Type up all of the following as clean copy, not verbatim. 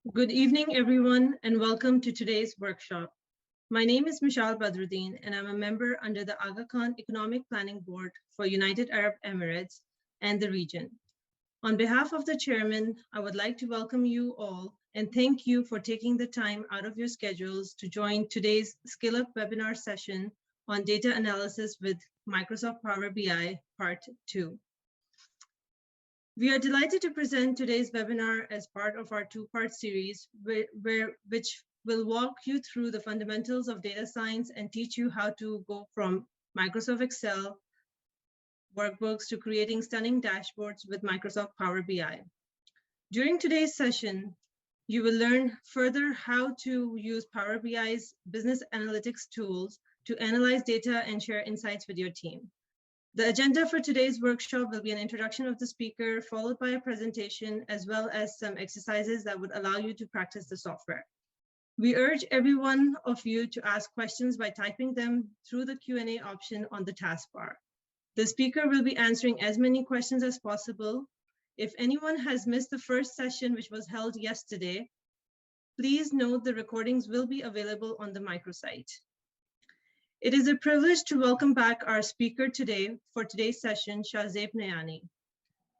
Good evening, everyone, and welcome to today's workshop. My name is Mishal Badruddin, and I'm a member under the Aga Khan Economic Planning Board for United Arab Emirates and the region. On behalf of the chairman, I would like to welcome you all and thank you for taking the time out of your schedules to join today's SkillUp webinar session on data analysis with Microsoft Power BI Part 2. We are delighted to present today's webinar as part of our two-part series, which will walk you through the fundamentals of data science and teach you how to go from Microsoft Excel workbooks to creating stunning dashboards with Microsoft Power BI. During today's session, you will learn further how to use Power BI's business analytics tools to analyze data and share insights with your team. The agenda for today's workshop will be an introduction of the speaker, followed by a presentation, as well as some exercises that would allow you to practice the software. We urge every one of you to ask questions by typing them through the Q&A option on the taskbar. The speaker will be answering as many questions as possible. If anyone has missed the first session, which was held yesterday, please note the recordings will be available on the microsite. It is a privilege to welcome back our speaker today for today's session, Shahzeb Nayani.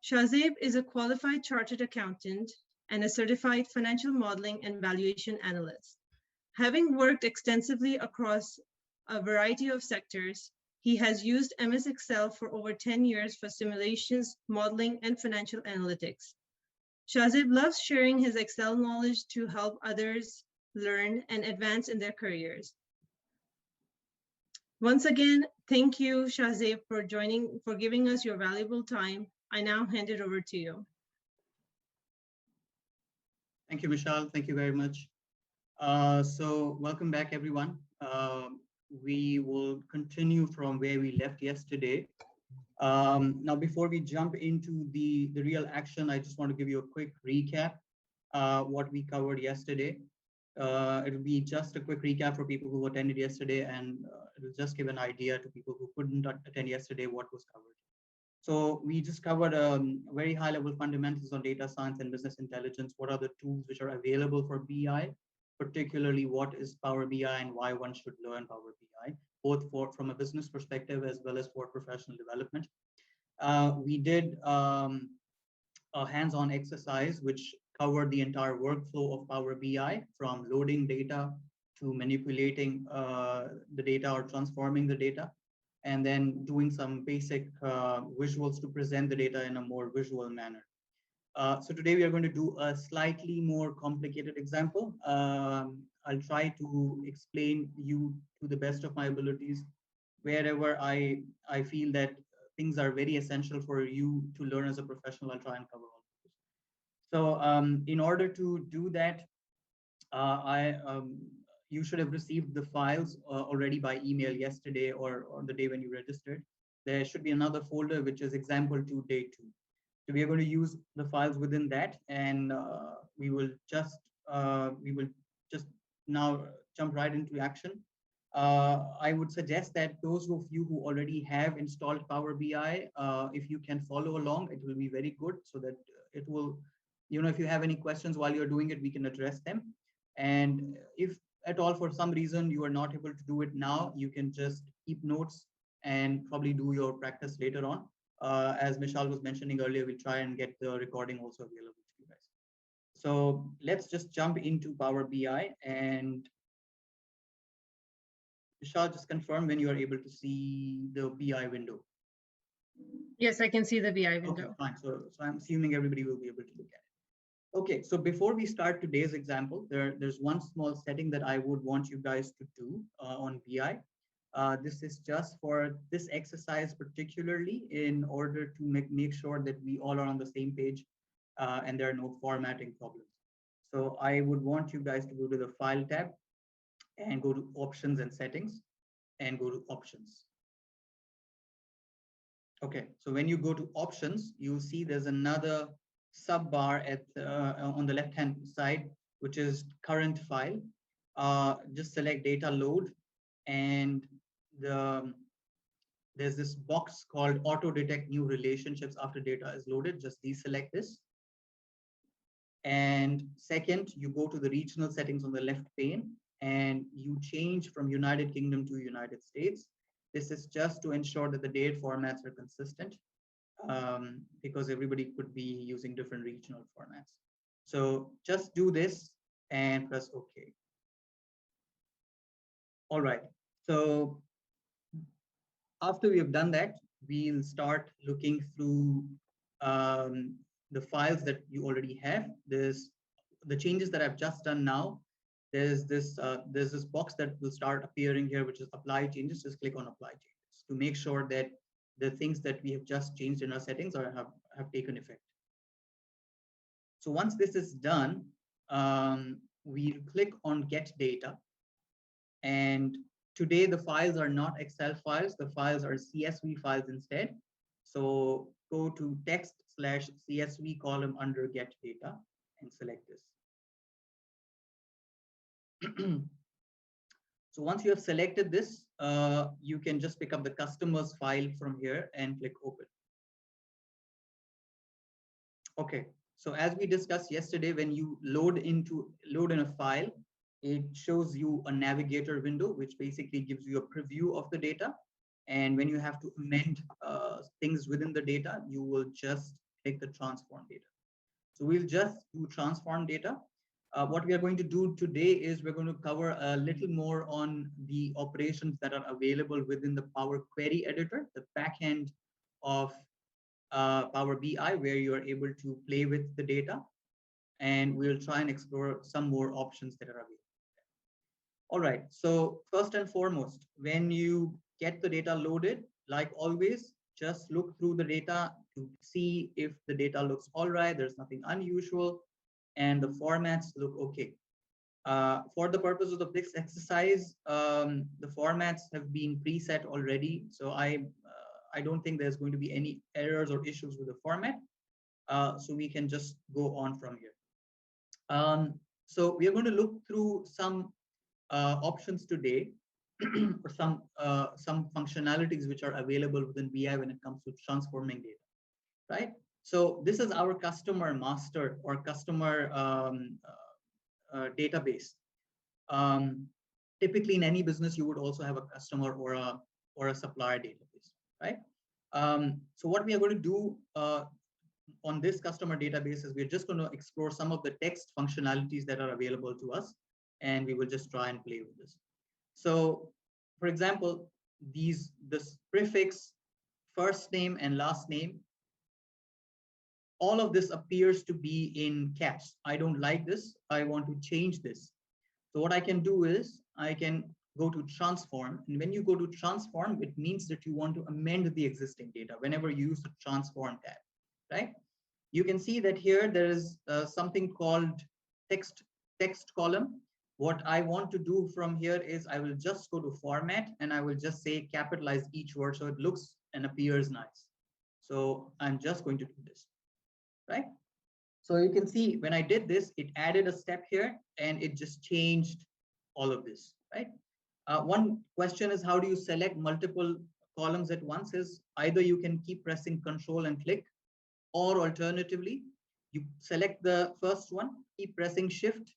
Shahzeb is a qualified chartered accountant and a certified financial modeling and valuation analyst. Having worked extensively across a variety of sectors, he has used MS Excel for over 10 years for simulations, modeling, and financial analytics. Shahzeb loves sharing his Excel knowledge to help others learn and advance in their careers. Once again, thank you, Shahzeb, for giving us your valuable time. I now hand it over to you. Thank you, Michelle. Thank you very much. So welcome back, everyone. We will continue from where we left yesterday. Now, before we jump into the real action, I just want to give you a quick recap what we covered yesterday. It'll be just a quick recap for people who attended yesterday, and it'll just give an idea to people who couldn't attend yesterday what was covered. So we just covered very high-level fundamentals on data science and business intelligence. What are the tools which are available for BI, particularly what is Power BI and why one should learn Power BI, both from a business perspective as well as for professional development. We did a hands-on exercise which covered the entire workflow of Power BI, from loading data to manipulating the data or transforming the data, and then doing some basic visuals to present the data in a more visual manner. So today we are going to do a slightly more complicated example. I'll try to explain you to the best of my abilities. Wherever I feel that things are very essential for you to learn as a professional, I'll try and cover all. So in order to do that, you should have received the files already by email yesterday or on the day when you registered. There should be another folder which is example 2 day 2. So we are going to use the files within that, and we will just now jump right into action. I would suggest that those of you who already have installed Power BI, if you can follow along, it will be very good, so that it will, if you have any questions while you're doing it, we can address them. And if at all for some reason you are not able to do it now, you can just keep notes and probably do your practice later on. As Michelle was mentioning earlier, we'll try and get the recording also available to you guys. So let's just jump into Power BI, and Michelle, just confirm when you are able to see the BI window. Yes, I can see the BI window. Okay, fine. So I'm assuming everybody will be able to look at it. Okay, so before we start today's example, there's one small setting that I would want you guys to do on BI. This is just for this exercise particularly, in order to make sure that we all are on the same page and there are no formatting problems. So I would want you guys to go to the File tab and go to Options and Settings and go to Options. Okay, so when you go to Options, you'll see there's another sub bar at on the left hand side, which is Current File. Just select Data Load, and there's this box called Auto Detect New Relationships after data is loaded. Just deselect this, And second, you go to the regional settings on the left pane and you change from United Kingdom to United States. This is just to ensure that the date formats are consistent, because everybody could be using different regional formats. So just do this and press OK. All right. So after we have done that, we'll start looking through um, the files that you already have. There's the changes that I've just done now. There's this box that will start appearing here, which is apply changes. Just click on apply changes to make sure that the things that we have just changed in our settings have taken effect. So once this is done, we'll click on get data. And today the files are not Excel files, the files are CSV files instead. So go to text/CSV column under get data and select this. So once you have selected this, you can just pick up the customer's file from here and click open. Okay, so as we discussed yesterday, when you load in a file, it shows you a navigator window, which basically gives you a preview of the data. And when you have to amend things within the data, you will just click the transform data. So we'll just do transform data. What we are going to do today is we're going to cover a little more on the operations that are available within the Power Query editor, the backend of Power BI, where you are able to play with the data. And we'll try and explore some more options that are available. All right, so first and foremost, when you get the data loaded, like always, just look through the data to see if the data looks all right, there's nothing unusual, and the formats look okay. For the purpose of this exercise, the formats have been preset already, so I don't think there's going to be any errors or issues with the format. So we can just go on from here. So we are going to look through some options today, or some functionalities which are available within BI when it comes to transforming data, right? So this is our customer master or customer database. Typically, in any business, you would also have a customer or a supplier database, right? So what we are going to do on this customer database is we're just going to explore some of the text functionalities that are available to us, and we will just try and play with this. So, for example, this prefix, first name and last name, all of this appears to be in caps. I don't like this. I want to change this. So what I can do is I can go to transform. And when you go to transform, it means that you want to amend the existing data whenever you use the transform tab, right? You can see that here there is something called text column. What I want to do from here is I will just go to format and I will just say capitalize each word so it looks and appears nice. So I'm just going to do this, right? So you can see when I did this, it added a step here and it just changed all of this, right? One question is, how do you select multiple columns at once? Is either you can keep pressing Control and click, or alternatively, you select the first one, keep pressing Shift,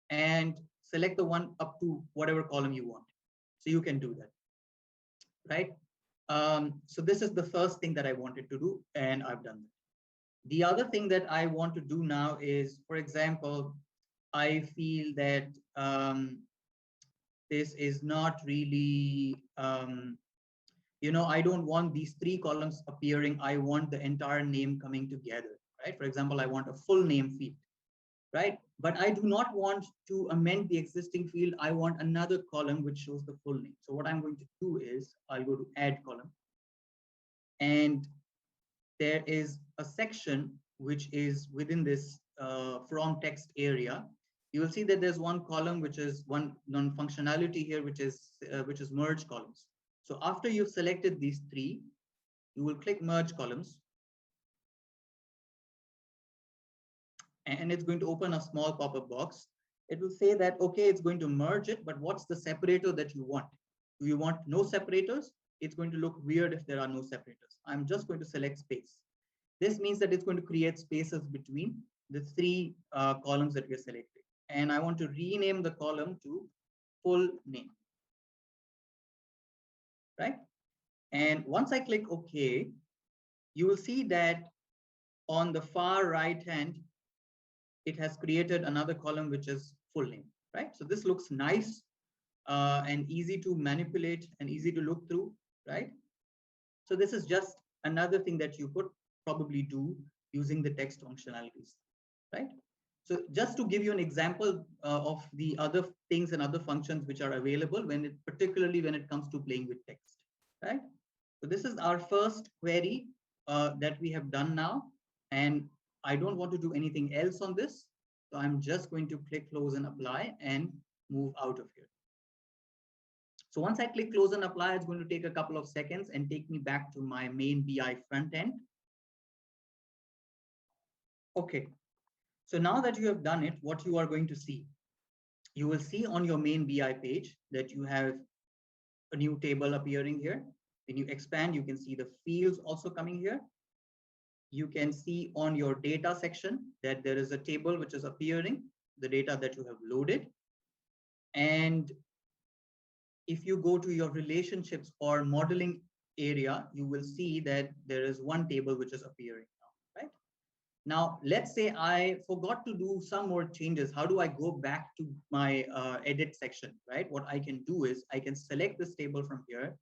and select the one up to whatever column you want. So you can do that, right? So this is the first thing that I wanted to do, and I've done that. The other thing that I want to do now is, for example, I feel that this is not really, I don't want these three columns appearing. I want the entire name coming together, right? For example, I want a full name field, right? But I do not want to amend the existing field. I want another column which shows the full name. So what I'm going to do is I'll go to add column. And there is a section which is within this from text area. You will see that there's one column which is one non-functionality here, which is merge columns. So after you've selected these three, you will click merge columns. And it's going to open a small pop-up box. It will say that, okay, it's going to merge it, but what's the separator that you want? Do you want no separators? It's going to look weird if there are no separators. I'm just going to select space. This means that it's going to create spaces between the three columns that we're selecting. And I want to rename the column to full name, right? And once I click OK, you will see that on the far right hand, it has created another column, which is full name, right? So this looks nice and easy to manipulate and easy to look through, right? So this is just another thing that you could probably do using the text functionalities, right? So just to give you an example of the other things and other functions which are available particularly when it comes to playing with text, right? So this is our first query that we have done now, and I don't want to do anything else on this. So I'm just going to click close and apply and move out of here. So once I click close and apply, it's going to take a couple of seconds and take me back to my main BI front end. Okay, so now that you have done it, what you are going to see, you will see on your main BI page that you have a new table appearing here. When you expand, you can see the fields also coming here. You can see on your data section that there is a table which is appearing, the data that you have loaded. And if you go to your relationships or modeling area, you will see that there is one table which is appearing now, right? Now, let's say I forgot to do some more changes. How do I go back to my edit section, right? What I can do is I can select this table from here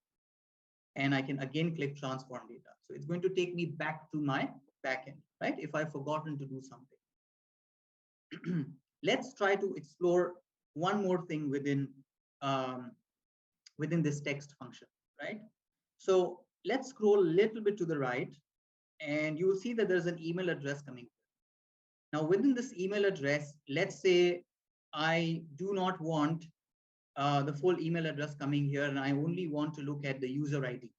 and I can again click transform data. So it's going to take me back to my backend, right? If I've forgotten to do something. Let's try to explore one more thing within this text function, right? So let's scroll a little bit to the right and you will see that there's an email address coming. Now within this email address, let's say I do not want the full email address coming here and I only want to look at the user ID.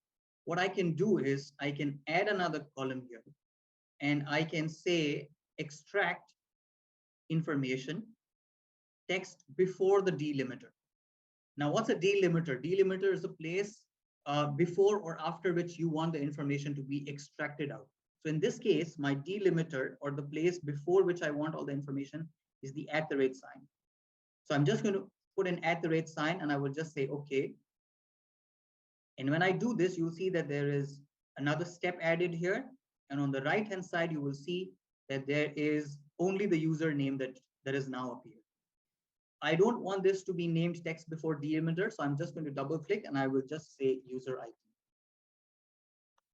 What I can do is I can add another column here and I can say extract information text before the delimiter. Now, what's a delimiter? Delimiter is a place before or after which you want the information to be extracted out. So in this case, my delimiter or the place before which I want all the information is the @ sign. So I'm just going to put an @ sign and I will just say, okay. And when I do this, you'll see that there is another step added here. And on the right hand side, you will see that there is only the username that is now appeared. I don't want this to be named text before delimiter, so I'm just going to double click and I will just say user ID.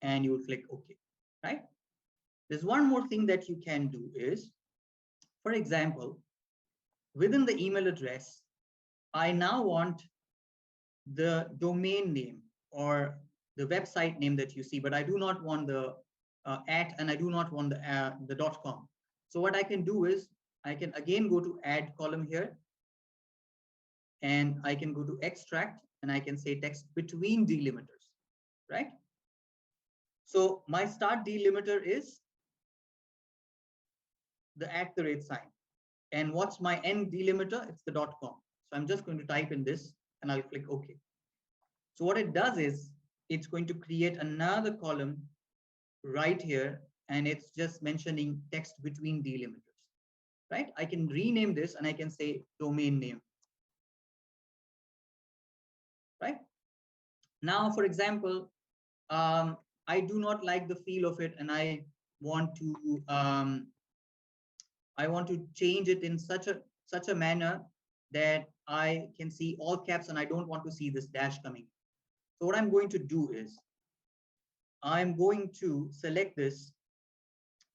And you will click OK, right? There's one more thing that you can do is, for example, within the email address, I now want the domain name or the website name that you see, but I do not want the @ and I do not want the .com. So what I can do is I can again go to add column here and I can go to extract and I can say text between delimiters, right? So my start delimiter is the @ sign. And what's my end delimiter? It's the .com. So I'm just going to type in this and I'll click OK. So what it does is it's going to create another column right here and it's just mentioning text between delimiters, right? I can rename this and I can say domain name, right? Now, for example, I do not like the feel of it and I want to change it in such a manner that I can see all caps and I don't want to see this dash coming. So what I'm going to do is I'm going to select this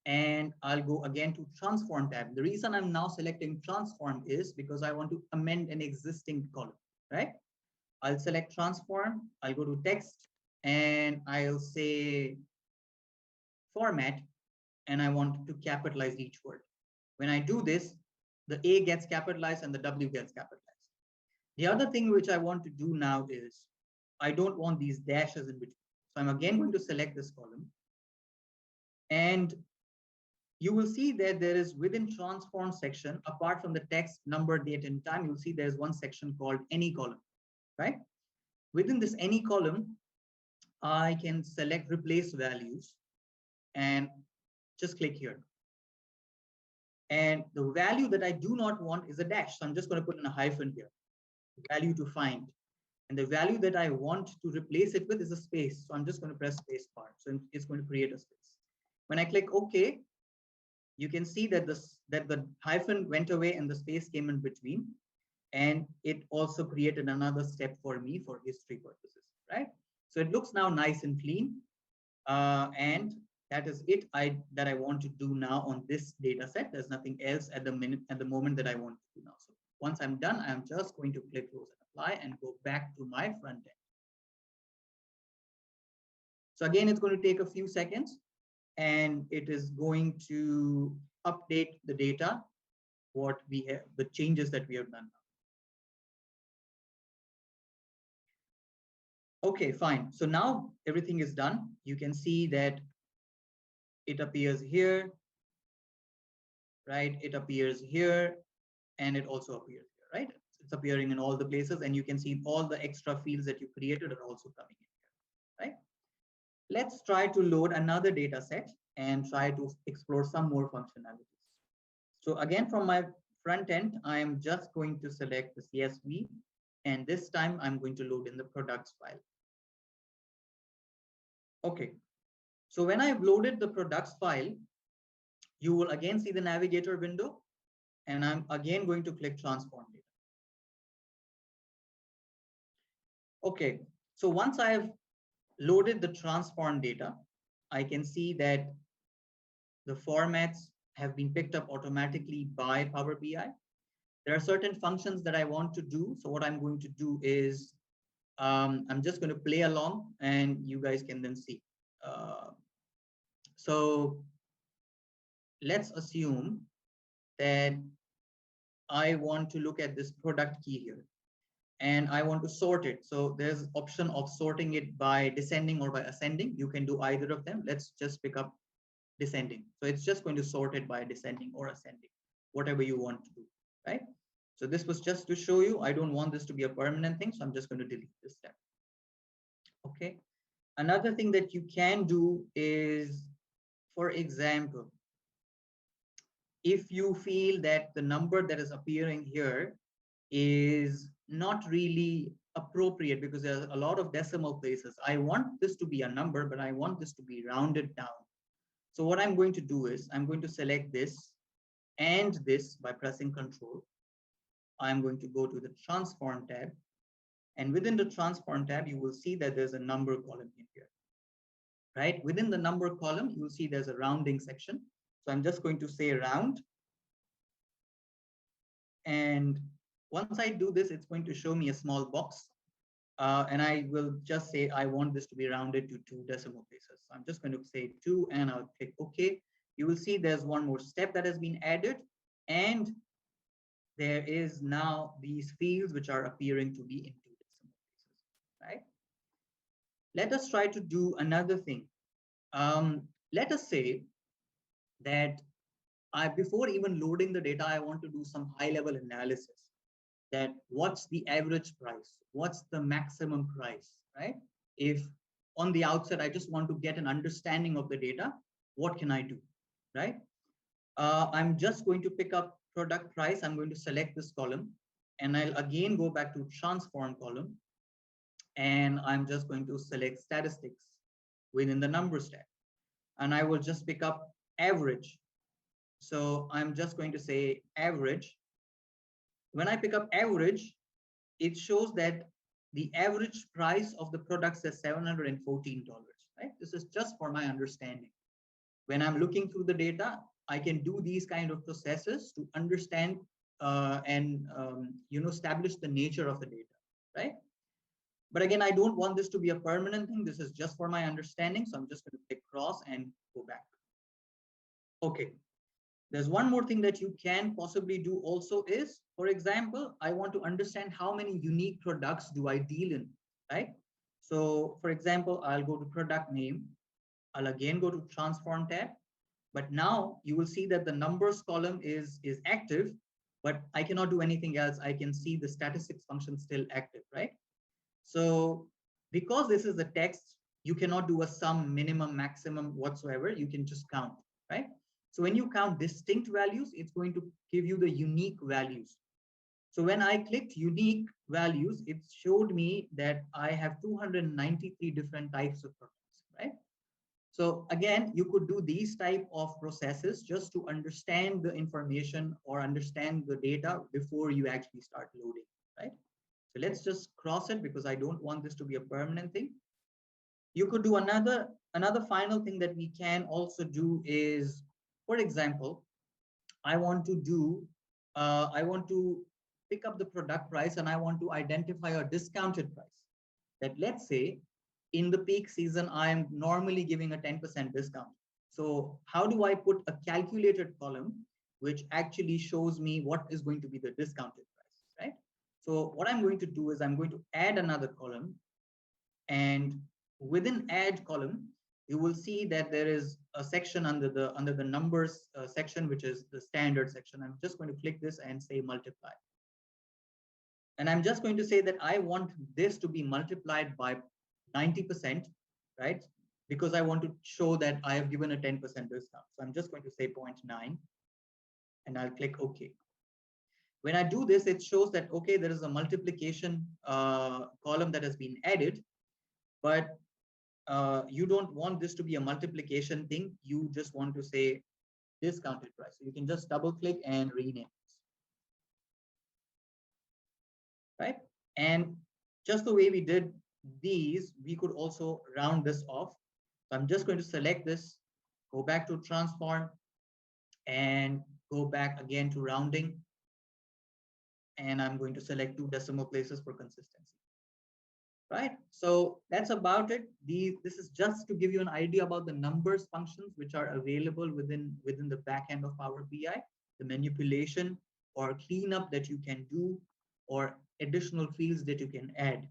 and I'll go again to transform tab. The reason I'm now selecting transform is because I want to amend an existing column, right? I'll select transform, I'll go to text and I'll say format and I want to capitalize each word. When I do this, the A gets capitalized and the W gets capitalized. The other thing which I want to do now is I don't want these dashes in between. So I'm again going to select this column and you will see that there is within transform section, apart from the text, number, date, and time, you'll see there's one section called any column, right? Within this any column, I can select replace values and just click here. And the value that I do not want is a dash. So I'm just going to put in a hyphen here, value to find. And the value that I want to replace it with is a space. So I'm just going to press space bar. So it's going to create a space. When I click OK, you can see that the hyphen went away and the space came in between. And it also created another step for me for history purposes, right? So it looks now nice and clean. And that is it that I want to do now on this data set. There's nothing else at the moment that I want to do now. So once I'm done, I'm just going to click close and apply and go back to my front end. So again, it's going to take a few seconds and it is going to update the data, what we have, the changes that we have done now. Okay, fine. So now everything is done. You can see that it appears here, right? It appears here, and it also appears here, right? It's appearing in all the places, and you can see all the extra fields that you created are also coming in here, right? Let's try to load another data set and try to explore some more functionalities. So again, from my front end, I am just going to select the CSV, and this time I'm going to load in the products file. Okay, so when I've loaded the products file, you will again see the navigator window, and I'm again going to click transform data. Okay, so once I've loaded the transform data, I can see that the formats have been picked up automatically by PowerBi. There are certain functions that I want to do. So what I'm going to do is I'm just going to play along and you guys can then see. So let's assume that I want to look at this product key here and I want to sort it. So there's option of sorting it by descending or by ascending. You can do either of them. Let's just pick up descending. So it's just going to sort it by descending or ascending, whatever you want to do, right? So this was just to show you, I don't want this to be a permanent thing. So I'm just going to delete this step. Okay. Another thing that you can do is, for example, if you feel that the number that is appearing here is not really appropriate because there's a lot of decimal places. I want this to be a number, but I want this to be rounded down. So what I'm going to do is I'm going to select this and this by pressing Control. I'm going to go to the Transform tab. And within the Transform tab, you will see that there's a number column in here, right? Within the number column, you will see there's a rounding section. So I'm just going to say round. And once I do this, it's going to show me a small box. And I will just say, I want this to be rounded to 2 decimal places. So I'm just going to say 2 and I'll click OK. You will see there's one more step that has been added. And there is now these fields which are appearing to be in 2 decimal places, right? Let us try to do another thing. Let us say that before even loading the data, I want to do some high-level analysis. That what's the average price? What's the maximum price, right? If on the outset, I just want to get an understanding of the data, what can I do, right? I'm just going to pick up product price. I'm going to select this column and I'll again go back to transform column. And I'm just going to select statistics within the numbers tab. And I will just pick up average. So I'm just going to say average. When I pick up average, it shows that the average price of the products is $714, right? This is just for my understanding. When I'm looking through the data, I can do these kind of processes to understand and establish the nature of the data, right? But again, I don't want this to be a permanent thing. This is just for my understanding. So I'm just going to click cross and go back. Okay. There's one more thing that you can possibly do also is, for example, I want to understand how many unique products do I deal in, right? So for example, I'll go to product name. I'll again go to transform tab. But now you will see that the numbers column is active, but I cannot do anything else. I can see the statistics function still active, right? So because this is a text, you cannot do a sum, minimum, maximum whatsoever. You can just count, right? So when you count distinct values, it's going to give you the unique values. So when I clicked unique values, it showed me that I have 293 different types of products, right? So again, you could do these type of processes just to understand the information or understand the data before you actually start loading, right? So let's just cross it because I don't want this to be a permanent thing. You could do another final thing that we can also do is, for example, I want to do, I want to pick up the product price and I want to identify a discounted price. That let's say in the peak season, I am normally giving a 10% discount. So how do I put a calculated column which actually shows me what is going to be the discounted price, right? So what I'm going to do is I'm going to add another column, and within add column, you will see that there is a section under the numbers section, which is the standard section. I'm just going to click this and say multiply. And I'm just going to say that I want this to be multiplied by 90%, right? Because I want to show that I have given a 10% discount. So I'm just going to say 0.9 and I'll click OK. When I do this, it shows that, okay, there is a multiplication column that has been added, but you don't want this to be a multiplication thing. You just want to say discounted price. So you can just double click and rename this, right? And just the way we did these, we could also round this off. So I'm just going to select this, go back to transform and go back again to rounding. And I'm going to select 2 decimal places for consistency. Right, so that's about it. This is just to give you an idea about the numbers functions which are available within the back end of Power BI, the manipulation or cleanup that you can do, or additional fields that you can add.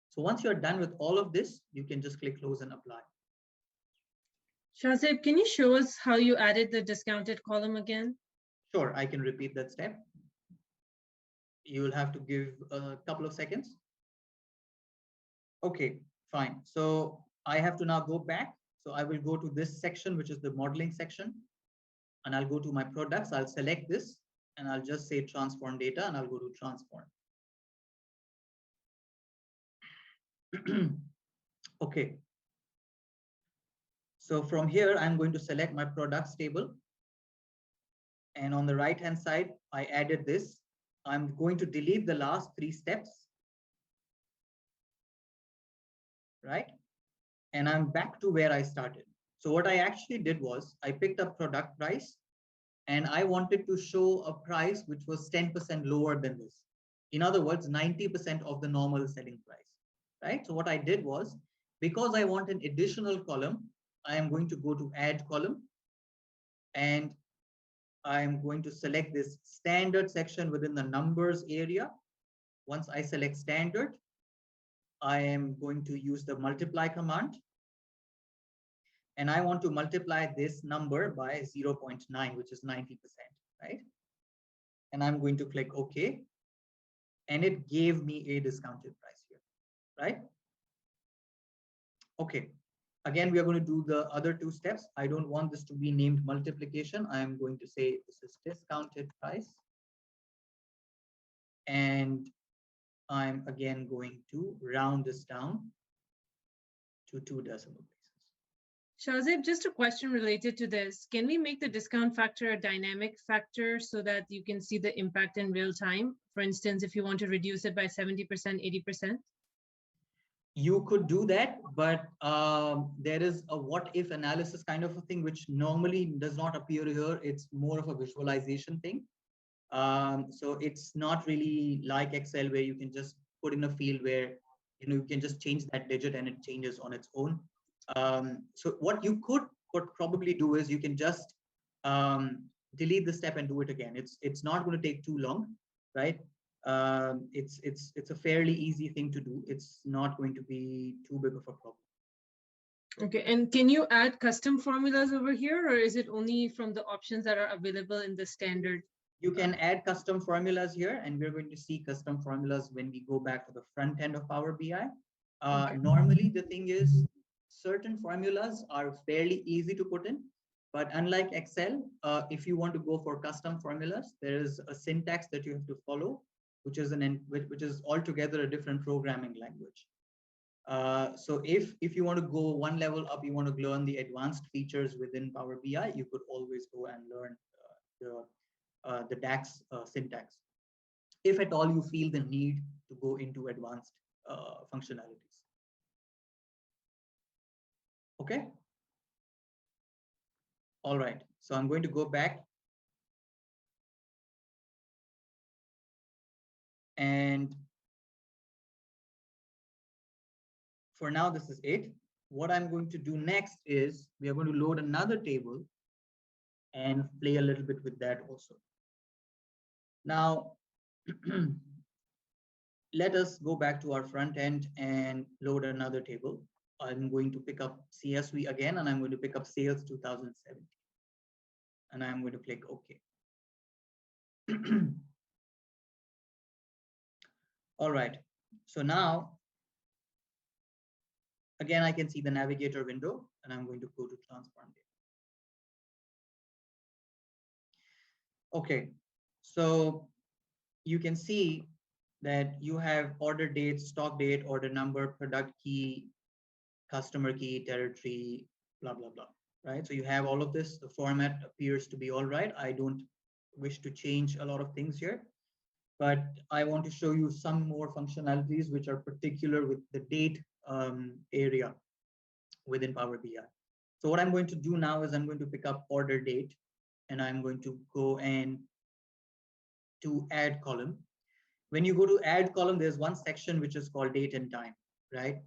So once you're done with all of this, you can just click close and apply. Shazib, can you show us how you added the discounted column again? Sure, I can repeat that step. You'll have to give a couple of seconds. Okay, fine. So I have to now go back. So I will go to this section, which is the modeling section, and I'll go to my products. I'll select this and I'll just say transform data and I'll go to transform. Okay. So from here, I'm going to select my products table. And on the right hand side, I added this. I'm going to delete the last 3 steps. Right? And I'm back to where I started. So what I actually did was I picked up product price and I wanted to show a price which was 10% lower than this. In other words, 90% of the normal selling price, right? So what I did was, because I want an additional column, I am going to go to add column and I'm going to select this standard section within the numbers area. Once I select standard, I am going to use the multiply command. And I want to multiply this number by 0.9, which is 90%, right? And I'm going to click OK. And it gave me a discounted price here, right? Okay. Again, we are going to do the other 2 steps. I don't want this to be named multiplication. I am going to say this is discounted price. And I'm again going to round this down to 2 decimal places. Shazib, just a question related to this. Can we make the discount factor a dynamic factor so that you can see the impact in real time? For instance, if you want to reduce it by 70%, 80%? You could do that, but there is a what if analysis kind of a thing, which normally does not appear here. It's more of a visualization thing. So it's not really like Excel where you can just put in a field where you can just change that digit and it changes on its own. So what you could probably do is you can just delete the step and do it again. It's not going to take too long, right? It's a fairly easy thing to do. It's not going to be too big of a problem. Okay, and can you add custom formulas over here, or is it only from the options that are available in the standard? You can add custom formulas here, and we're going to see custom formulas when we go back to the front end of Power BI. Okay. Normally, the thing is, certain formulas are fairly easy to put in. But unlike Excel, if you want to go for custom formulas, there is a syntax that you have to follow, which is altogether a different programming language. So if you want to go one level up, you want to learn the advanced features within Power BI, you could always go and learn the DAX syntax, if at all you feel the need to go into advanced functionalities. Okay. All right. So I'm going to go back. And for now, this is it. What I'm going to do next is we are going to load another table and play a little bit with that also. Now, let us go back to our front end and load another table. I'm going to pick up CSV again, and I'm going to pick up sales 2017. And I'm going to click OK. All right. So now, again, I can see the navigator window, and I'm going to go to transform data. Okay, so you can see that you have order date, stock date, order number, product key, customer key, territory, blah, blah, blah, right? So you have all of this. The format appears to be all right. I don't wish to change a lot of things here, but I want to show you some more functionalities which are particular with the date area within Power BI. So what I'm going to do now is I'm going to pick up order date, and I'm going to go and to add column. When you go to add column, there's one section which is called date and time, right?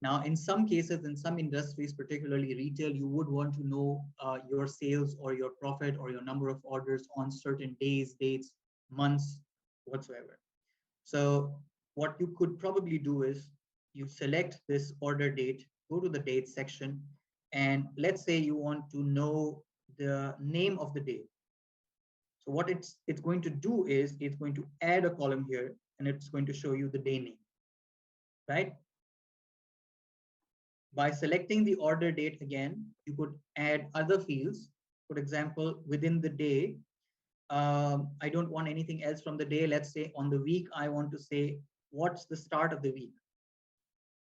Now, in some cases, in some industries, particularly retail, you would want to know your sales or your profit or your number of orders on certain days, dates, months, whatsoever. So what you could probably do is you select this order date, go to the date section, and let's say you want to know the name of the day. So what it's going to do is it's going to add a column here, and it's going to show you the day name, right? By selecting the order date again, you could add other fields. For example, within the day, I don't want anything else from the day. Let's say on the week, I want to say, what's the start of the week?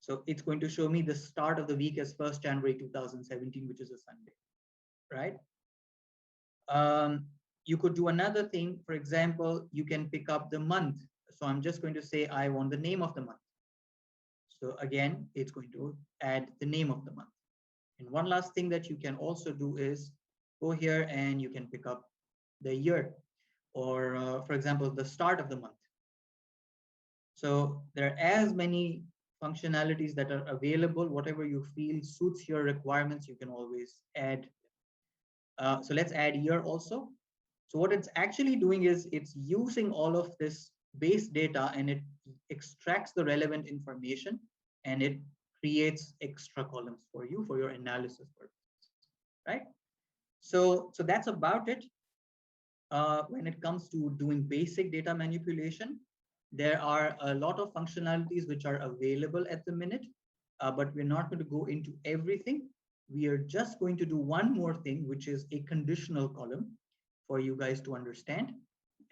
So it's going to show me the start of the week as 1st January 2017, which is a Sunday, right? You could do another thing. For example, you can pick up the month. So I'm just going to say, I want the name of the month. So again, it's going to add the name of the month. And one last thing that you can also do is go here and you can pick up the year, or for example, the start of the month. So there are as many functionalities that are available. Whatever you feel suits your requirements, you can always add. So let's add year also. So what it's actually doing is it's using all of this base data, and it extracts the relevant information, and it creates extra columns for you for your analysis purposes, right? So that's about it. When it comes to doing basic data manipulation, there are a lot of functionalities which are available at the minute, but we're not going to go into everything. We are just going to do one more thing, which is a conditional column for you guys to understand.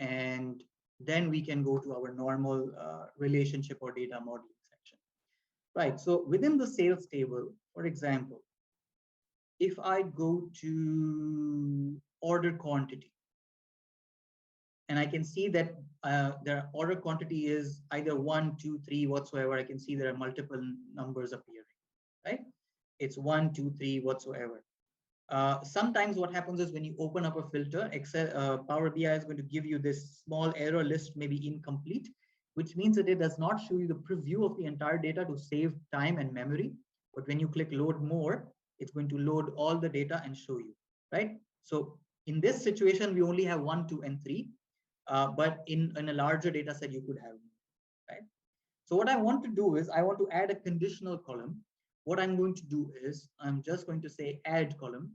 And then we can go to our normal relationship or data modeling section. Right, so within the sales table, for example, if I go to order quantity, and I can see that their order quantity is either 1, 2, 3, whatsoever. I can see there are multiple numbers appearing, right? It's 1, 2, 3, whatsoever. Sometimes what happens is when you open up a filter, Power BI is going to give you this small error list, maybe incomplete, which means that it does not show you the preview of the entire data to save time and memory. But when you click load more, it's going to load all the data and show you, right? So in this situation, we only have 1, 2, and 3. But in a larger data set, you could have, right? So what I want to do is I want to add a conditional column. What I'm going to do is I'm just going to say add column,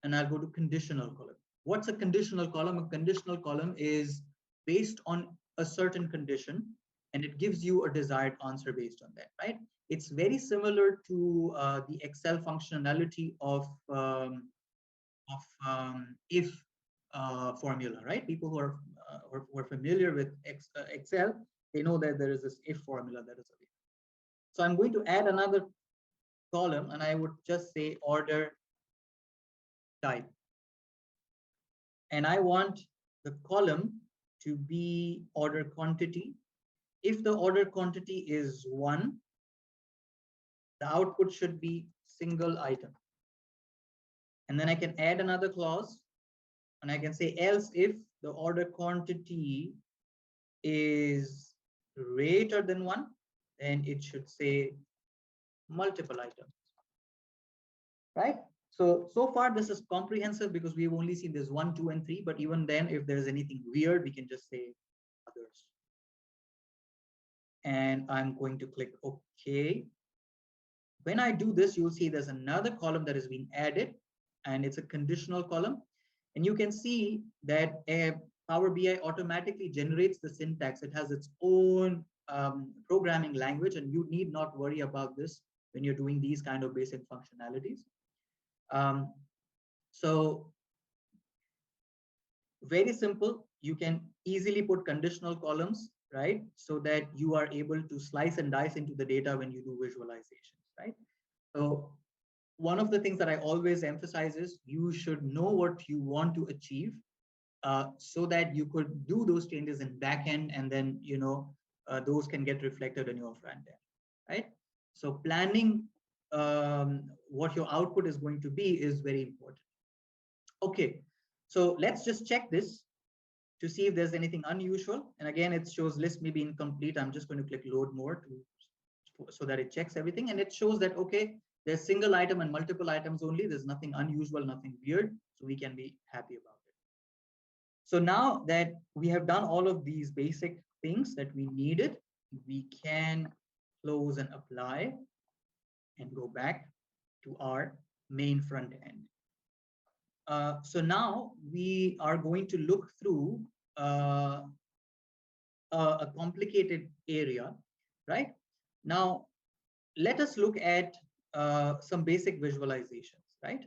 and I'll go to conditional column. What's a conditional column? A conditional column is based on a certain condition, and it gives you a desired answer based on that, right? It's very similar to the Excel functionality of of if formula, right? People who are familiar with Excel, they know that there is this if formula that is available. So I'm going to add another column, and I would just say order type. And I want the column to be order quantity. If the order quantity is 1, the output should be single item. And then I can add another clause, and I can say else if the order quantity is greater than 1, then it should say multiple items, right? So far this is comprehensive because we've only seen this 1, 2, and 3, but even then, if there's anything weird, we can just say others. And I'm going to click OK. When I do this, you'll see there's another column that has been added, and it's a conditional column. And you can see that Power BI automatically generates the syntax. It has its own programming language, and you need not worry about this when you're doing these kind of basic functionalities. So very simple. You can easily put conditional columns, right? So that you are able to slice and dice into the data when you do visualizations, right? So one of the things that I always emphasize is you should know what you want to achieve, so that you could do those changes in backend, and then those can get reflected in your front end, right? So planning what your output is going to be is very important. Okay, so let's just check this to see if there's anything unusual. And again, it shows list may be incomplete. I'm just going to click load more so that it checks everything, and it shows that okay, there's single item and multiple items only. There's nothing unusual, nothing weird, so we can be happy about it. So now that we have done all of these basic things that we needed, we can close and apply and go back to our main front end. So now we are going to look through a complicated area, right? Now, let us look at some basic visualizations, right?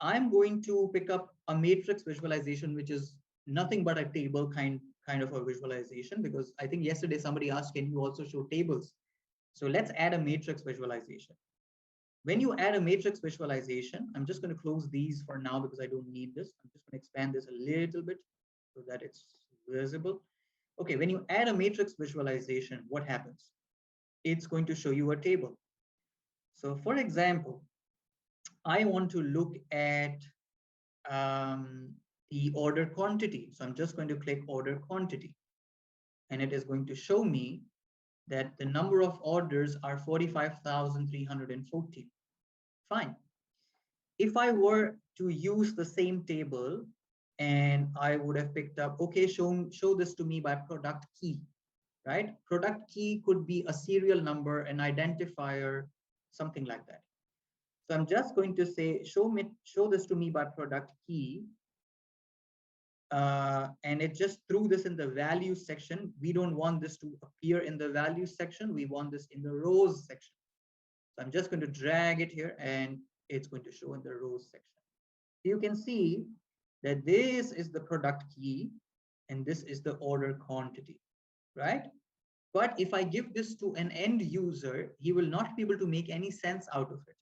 I'm going to pick up a matrix visualization, which is nothing but a table kind of a visualization, because I think yesterday somebody asked, can you also show tables? So let's add a matrix visualization. When you add a matrix visualization, I'm just going to close these for now because I don't need this. I'm just going to expand this a little bit so that it's visible. Okay, when you add a matrix visualization, what happens? It's going to show you a table. So for example, I want to look at the order quantity. So I'm just going to click order quantity, and it is going to show me that the number of orders are 45,314. Fine. If I were to use the same table and I would have picked up, okay, show this to me by product key, right? Product key could be a serial number, an identifier, something like that. So I'm just going to say, show this to me by product key. And it just threw this in the values section. We don't want this to appear in the values section. We want this in the rows section. So I'm just going to drag it here, and it's going to show in the rows section. You can see that this is the product key and this is the order quantity, right? But if I give this to an end user, he will not be able to make any sense out of it.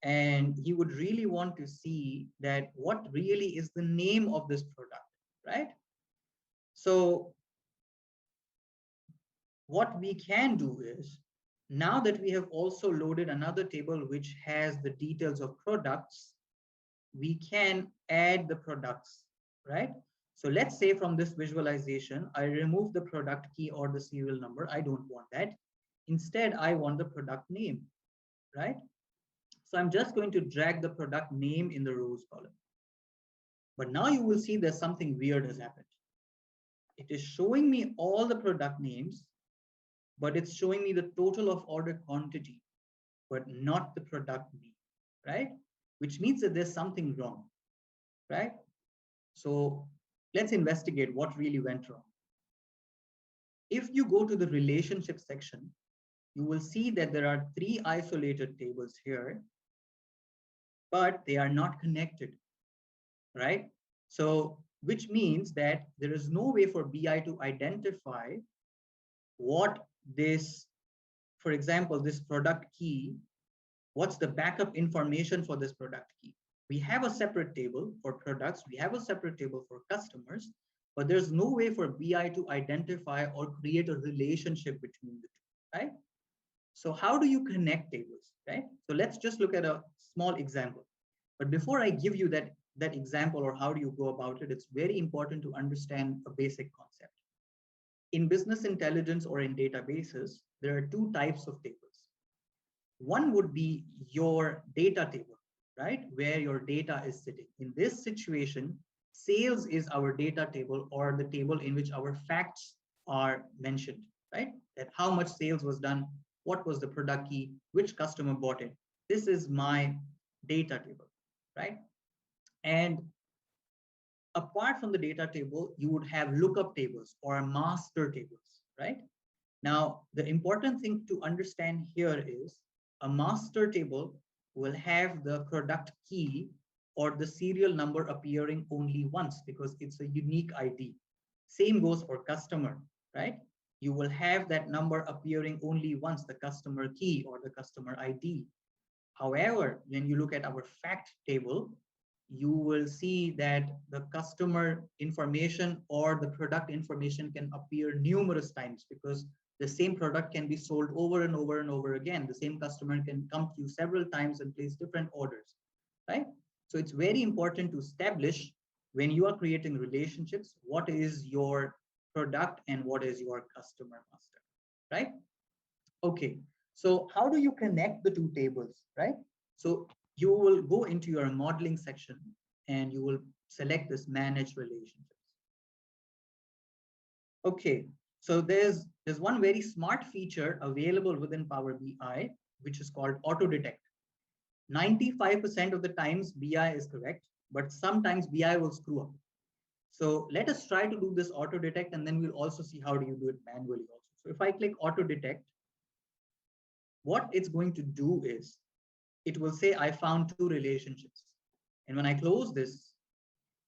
And he would really want to see that what really is the name of this product, right? So what we can do is, now that we have also loaded another table which has the details of products, we can add the products, right? So let's say from this visualization, I remove the product key or the serial number. I don't want that. Instead, I want the product name, right? So I'm just going to drag the product name in the rows column. But now you will see there's something weird has happened. It is showing me all the product names, but it's showing me the total of order quantity, but not the product name, right? Which means that there's something wrong, right? So let's investigate what really went wrong. If you go to the relationship section, you will see that there are 3 isolated tables here, but they are not connected. right? So, which means that there is no way for BI to identify what this, for example, this product key, what's the backup information for this product key. We have a separate table for products, we have a separate table for customers, but there's no way for BI to identify or create a relationship between the two, right? So how do you connect tables, right? So let's just look at a small example. But before I give you that example or how do you go about it, it's very important to understand a basic concept. In business intelligence or in databases, there are two types of tables. One would be your data table, right? Where your data is sitting. In this situation, sales is our data table or the table in which our facts are mentioned, right? That how much sales was done, what was the product key, which customer bought it. This is my data table, right? And apart from the data table, you would have lookup tables or master tables, right? Now, the important thing to understand here is a master table will have the product key or the serial number appearing only once because it's a unique ID. Same goes for customer, right? You will have that number appearing only once, the customer key or the customer ID. However, when you look at our fact table, you will see that the customer information or the product information can appear numerous times because the same product can be sold over and over and over again. The same customer can come to you several times and place different orders, right? So it's very important to establish when you are creating relationships, what is your product and what is your customer master, right? Okay, so how do you connect the two tables, right? So you will go into your modeling section and you will select this manage relationships. Okay, so there's one very smart feature available within Power BI, which is called auto detect. 95% of the times BI is correct, but sometimes BI will screw up. So let us try to do this auto detect and then we'll also see how do you do it manually also. So if I click auto detect, what it's going to do is it will say I found two relationships. And when I close this,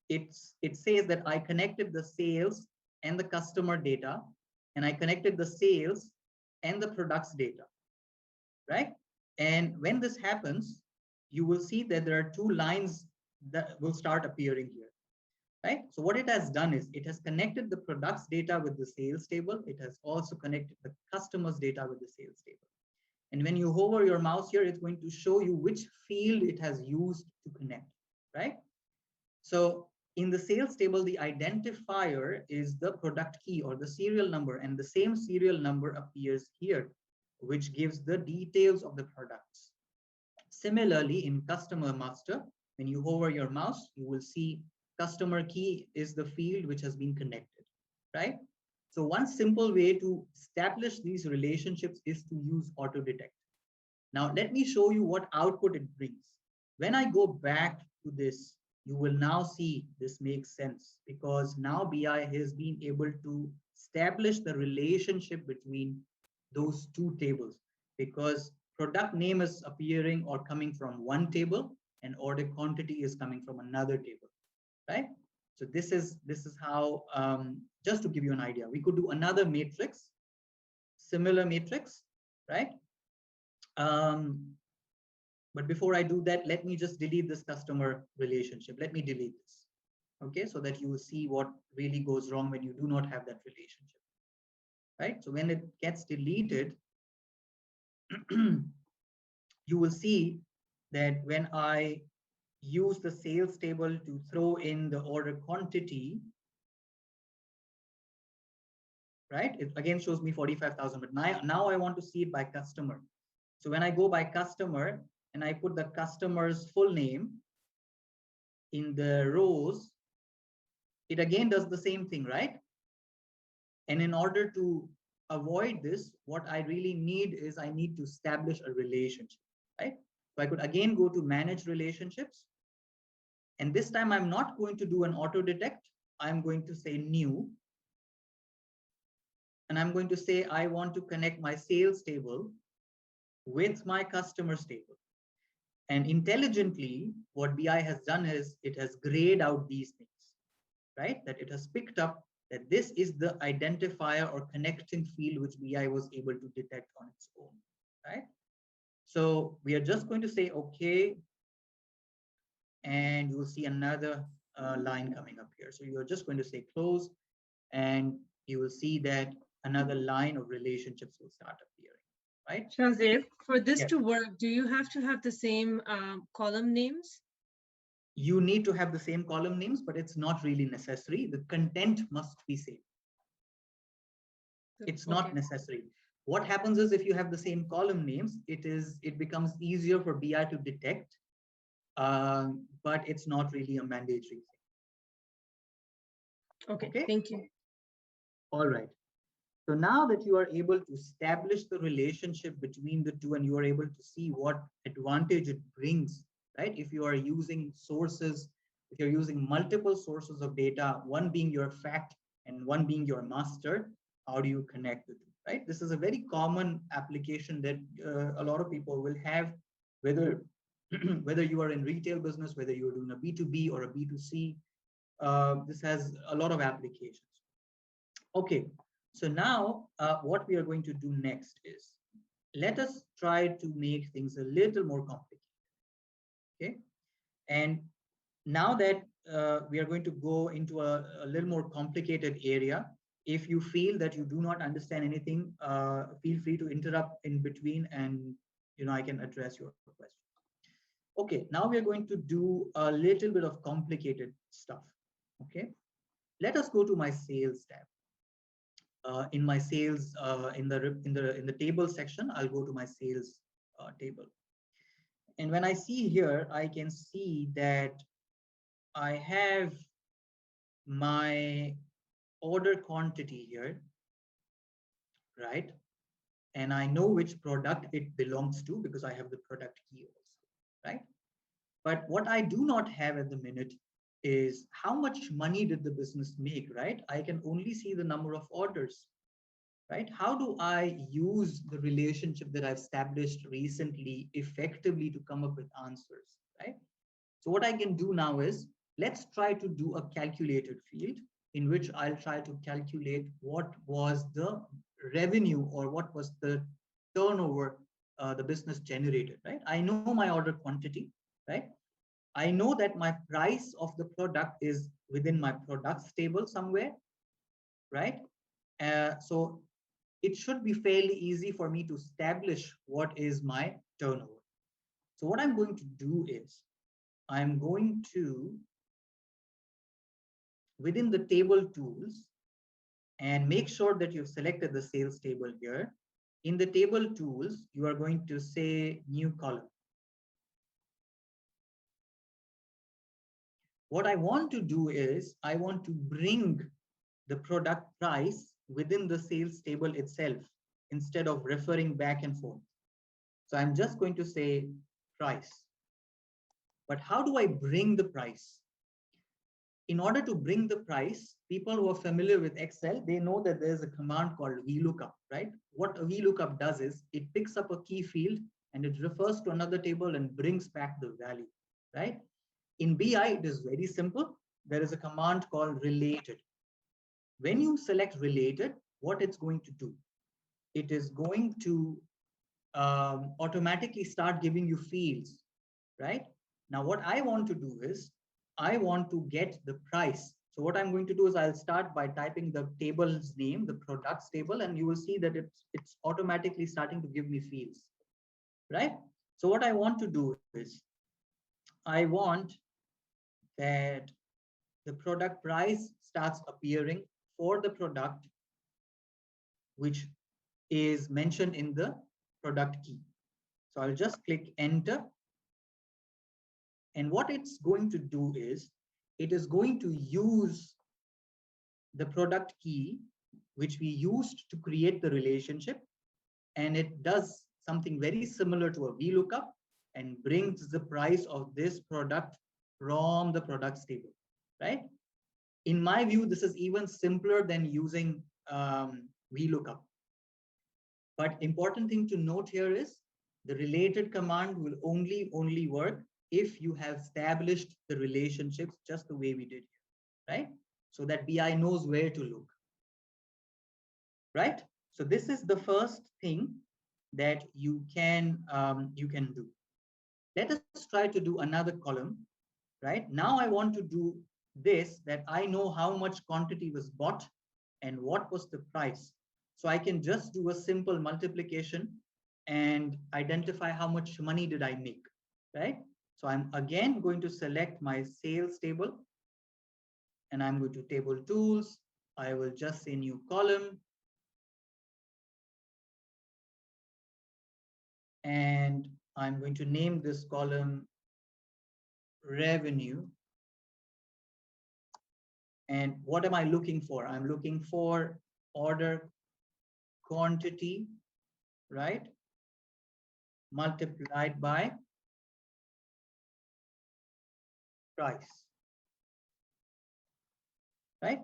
it says that I connected the sales and the customer data, and I connected the sales and the products data, right? And when this happens, you will see that there are two lines that will start appearing here, right? So what it has done is it has connected the products data with the sales table. It has also connected the customers data with the sales table. And when you hover your mouse here, it's going to show you which field it has used to connect, right? So in the sales table, the identifier is the product key or the serial number, and the same serial number appears here, which gives the details of the products. Similarly, in customer master, when you hover your mouse, you will see customer key is the field which has been connected, right? So one simple way to establish these relationships is to use auto detect. Now, let me show you what output it brings. When I go back to this, you will now see this makes sense because now BI has been able to establish the relationship between those two tables because product name is appearing or coming from one table and order quantity is coming from another table, right? So this is how, just to give you an idea, we could do another matrix, similar matrix, right? But before I do that, let me just delete this customer relationship. Let me delete this, okay? So that you will see what really goes wrong when you do not have that relationship, right? So when it gets deleted, you will see that when I use the sales table to throw in the order quantity, right? It again shows me 45,000, but now I want to see it by customer. So when I go by customer and I put the customer's full name in the rows, it again does the same thing, right? And in order to avoid this, what I really need is I need to establish a relationship, right? So I could again go to manage relationships. And this time I'm not going to do an auto detect. I'm going to say new. And I'm going to say, I want to connect my sales table with my customers table. And intelligently, what BI has done is it has grayed out these things, right? That it has picked up that this is the identifier or connecting field which BI was able to detect on its own, right? So we are just going to say, okay, and you will see another line coming up here. So you're just going to say close, and you will see that another line of relationships will start appearing, right? Shazir, for this Yes. to work, do you have to have the same column names? You need to have the same column names, but it's not really necessary. The content must be same. It's not Okay. necessary. What happens is if you have the same column names, it becomes easier for BI to detect, but it's not really a mandatory thing. Okay, Okay. thank you. All right. So now that you are able to establish the relationship between the two and you are able to see what advantage it brings, right? If you are using sources, if you're using multiple sources of data, one being your fact and one being your master, how do you connect the two, right? This is a very common application that a lot of people will have, whether whether you are in retail business, whether you're doing a B2B or a B2C, this has a lot of applications. Okay, so now what we are going to do next is let us try to make things a little more complicated. Okay, and now that we are going to go into a little more complicated area, if you feel that you do not understand anything, feel free to interrupt in between, and I can address your question. Okay, now we are going to do a little bit of complicated stuff. Okay, let us go to my sales tab. In my sales in the table section, I'll go to my sales table. And when I see here, I can see that I have my order quantity here, right? And I know which product it belongs to because I have the product key also, right? But what I do not have at the minute is how much money did the business make, right? I can only see the number of orders, right? How do I use the relationship that I've established recently effectively to come up with answers, right? So what I can do now is, let's try to do a calculated field in which I'll try to calculate what was the revenue or what was the turnover the business generated, right? I know my order quantity, right? I know that my price of the product is within my products table somewhere, right? So it should be fairly easy for me to establish what is my turnover. So what I'm going to do is I'm going to, within the table tools, and make sure that you've selected the sales table here. In the table tools, you are going to say new column. What I want to do is I want to bring the product price within the sales table itself instead of referring back and forth. So I'm just going to say price. But how do I bring the price? In order to bring the price, people who are familiar with Excel, they know that there's a command called VLOOKUP, right? What a VLOOKUP does is it picks up a key field and it refers to another table and brings back the value, right? In BI, it is very simple. There is a command called related. When you select related, what it's going to do, it is going to automatically start giving you fields, right? Now, what I want to do is I want to get the price. So what I'm going to do is I'll start by typing the table's name, the products table, and you will see that it's automatically starting to give me fields, right? So what I want to do is I want that the product price starts appearing for the product which is mentioned in the product key. So I'll just click enter. And what it's going to do is it is going to use the product key, which we used to create the relationship. And it does something very similar to a VLOOKUP and brings the price of this product from the products table, right? In my view, this is even simpler than using VLOOKUP. But important thing to note here is The related command will only work if you have established the relationships just the way we did here, right? So that BI knows where to look, right? So this is the first thing that you can do. Let us try to do another column, right? Now I want to do this, that I know how much quantity was bought and what was the price. So I can just do a simple multiplication and identify how much money did I make, right? So I'm again going to select my sales table and I'm going to table tools. I will just say new column and I'm going to name this column revenue. And what am I looking for? I'm looking for order quantity, right? Multiplied by price, right?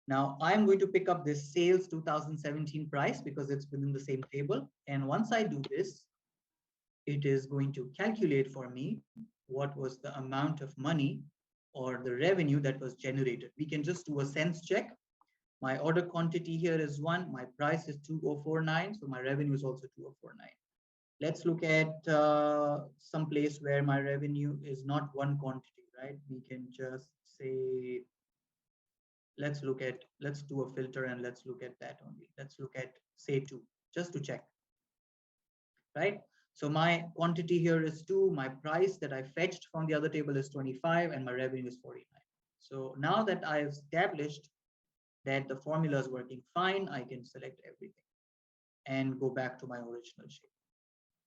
Now I'm going to pick up this sales 2017 price because it's within the same table. And once I do this, it is going to calculate for me what was the amount of money or the revenue that was generated. We can just do a sense check. My order quantity here is 1, my price is 2049, so my revenue is also 2049. Let's look at some place where my revenue is not one quantity, right? We can just say, let's do a filter and let's look at that only. Let's look at say 2, just to check, right? So my quantity here is 2, my price that I fetched from the other table is 25, and my revenue is 49. So now that I've established that the formula is working fine, I can select everything and go back to my original shape,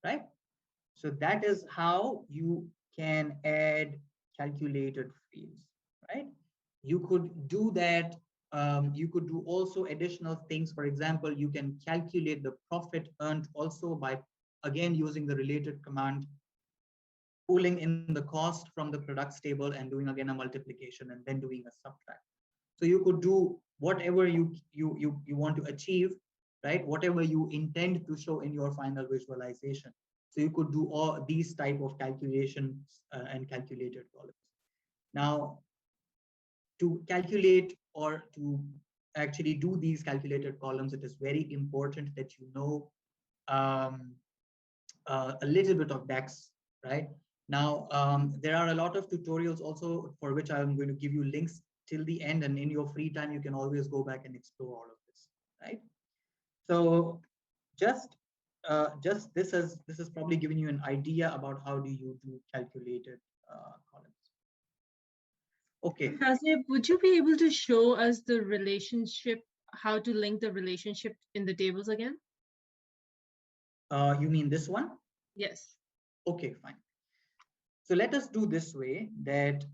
right? So that is how you can add calculated fields, right? You could do that. You could do also additional things. For example, you can calculate the profit earned also by, again, using the related command, pulling in the cost from the products table and doing again a multiplication and then doing a subtract. So you could do whatever you want to achieve, right? Whatever you intend to show in your final visualization. So you could do all these type of calculations and calculated columns. Now, to calculate or to actually do these calculated columns, it is very important that you know um, a little bit of DAX, right? Now, there are a lot of tutorials also for which I'm going to give you links till the end, and in your free time, you can always go back and explore all of this, right? So just this is probably giving you an idea about how do you do calculated columns. Okay. Hasib, would you be able to show us the relationship, how to link the relationship in the tables again? You mean this one? Yes. Okay, fine. So let us do this way, that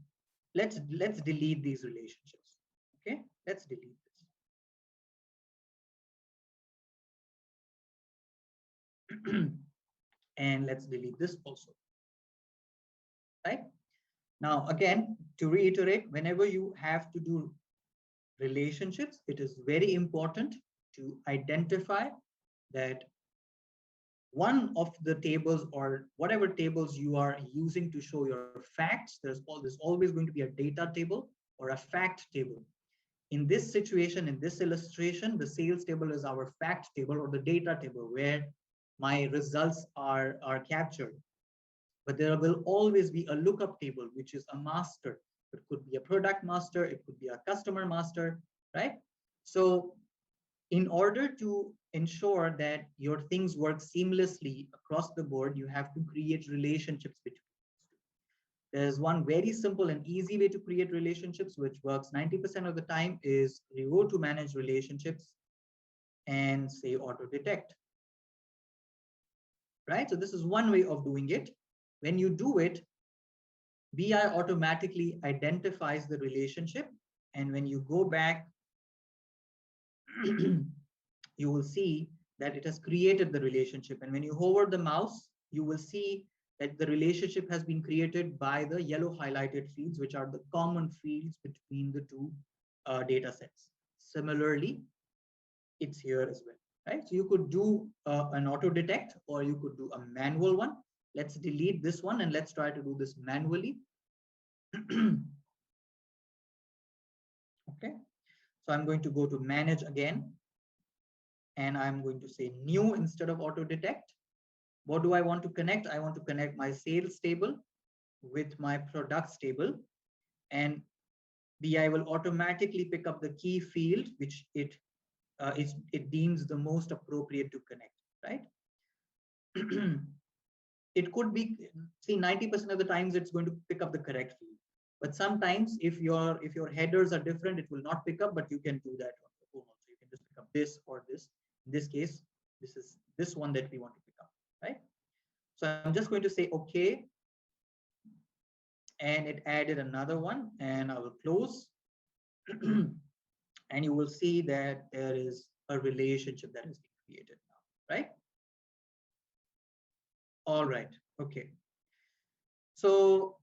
let's delete these relationships. Okay, let's delete this. And let's delete this also, right? Now, again, to reiterate, whenever you have to do relationships, it is very important to identify that one of the tables or whatever tables you are using to show your facts, there's always going to be a data table or a fact table. In this situation, in this illustration, the sales table is our fact table or the data table where my results are captured. But there will always be a lookup table, which is a master. It could be a product master, it could be a customer master, right? So in order to ensure that your things work seamlessly across the board, you have to create relationships between. There's one very simple and easy way to create relationships, which works 90% of the time, is you go to manage relationships and say auto detect, right? So this is one way of doing it. When you do it, BI automatically identifies the relationship. And when you go back, you will see that it has created the relationship. And when you hover the mouse, you will see that the relationship has been created by the yellow highlighted fields, which are the common fields between the two data sets. Similarly, it's here as well, right? So you could do an auto detect, or you could do a manual one. Let's delete this one and let's try to do this manually. Okay, so I'm going to go to manage again, and I'm going to say new instead of auto detect. What do I want to connect? I want to connect my sales table with my products table, and BI will automatically pick up the key field which it deems the most appropriate to connect, right? It could be, see, 90% of the times it's going to pick up the correct field, but sometimes if your headers are different, it will not pick up, but you can do that on your own also. You can just pick up this or this. In this case, this is this one that we want to pick up, right? So I'm just going to say okay, and it added another one, and I will close. And you will see that there is a relationship that is being created now, right? All right, okay. So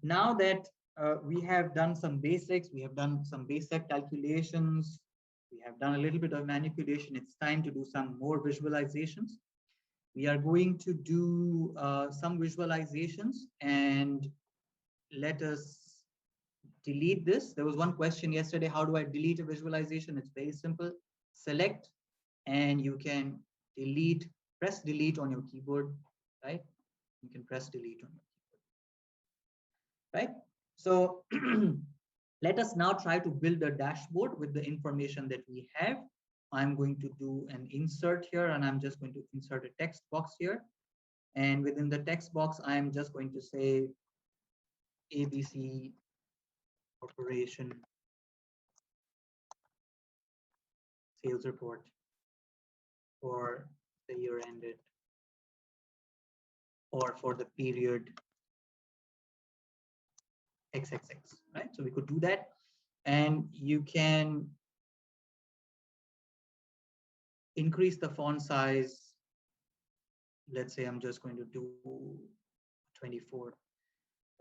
now that we have done some basics, we have done some basic calculations, we have done a little bit of manipulation, it's time to do some more visualizations. We are going to do some visualizations, and let us delete this. There was one question yesterday, how do I delete a visualization? It's very simple. Select, and you can delete, press delete on your keyboard, right? You can press delete on your keyboard, right? So let us now try to build a dashboard with the information that we have. I'm going to do an insert here, and I'm just going to insert a text box here. And within the text box, I'm just going to say ABC Corporation sales report for the year ended, or for the period XXX, right? So we could do that, and you can increase the font size. Let's say I'm just going to do 24,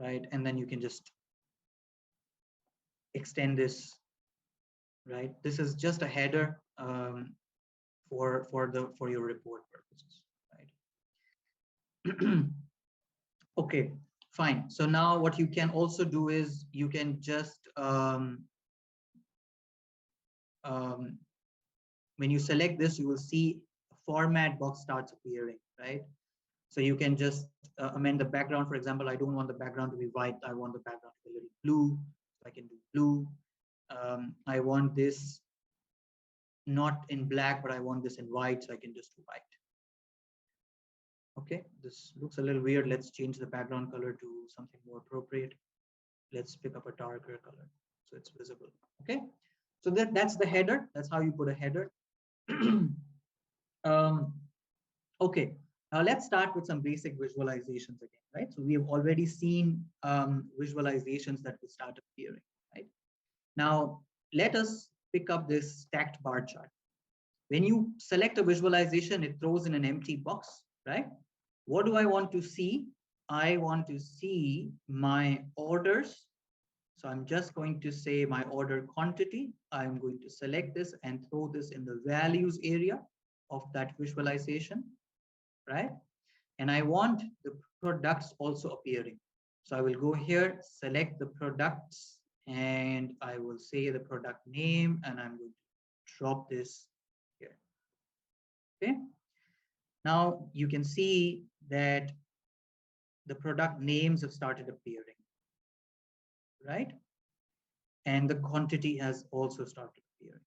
right? And then you can just extend this, right? This is just a header for your report purposes, right? Okay, fine. So now what you can also do is you can just when you select this, you will see a format box starts appearing, right? So you can just amend the background. For example, I don't want the background to be white. I want the background to be a little blue. So I can do blue. I want this not in black, but I want this in white. So I can just do white. Okay, this looks a little weird. Let's change the background color to something more appropriate. Let's pick up a darker color so it's visible. Okay, so that's the header. That's how you put a header. Okay, now let's start with some basic visualizations again, right? So we have already seen visualizations that will start appearing, right? Now, let us pick up this stacked bar chart. When you select a visualization, it throws in an empty box, right? What do I want to see? I want to see my orders. So I'm just going to say my order quantity. I'm going to select this and throw this in the values area of that visualization, right? And I want the products also appearing. So I will go here, select the products, and I will say the product name, and I'm going to drop this here. Okay. Now you can see that the product names have started appearing, right? And the quantity has also started appearing.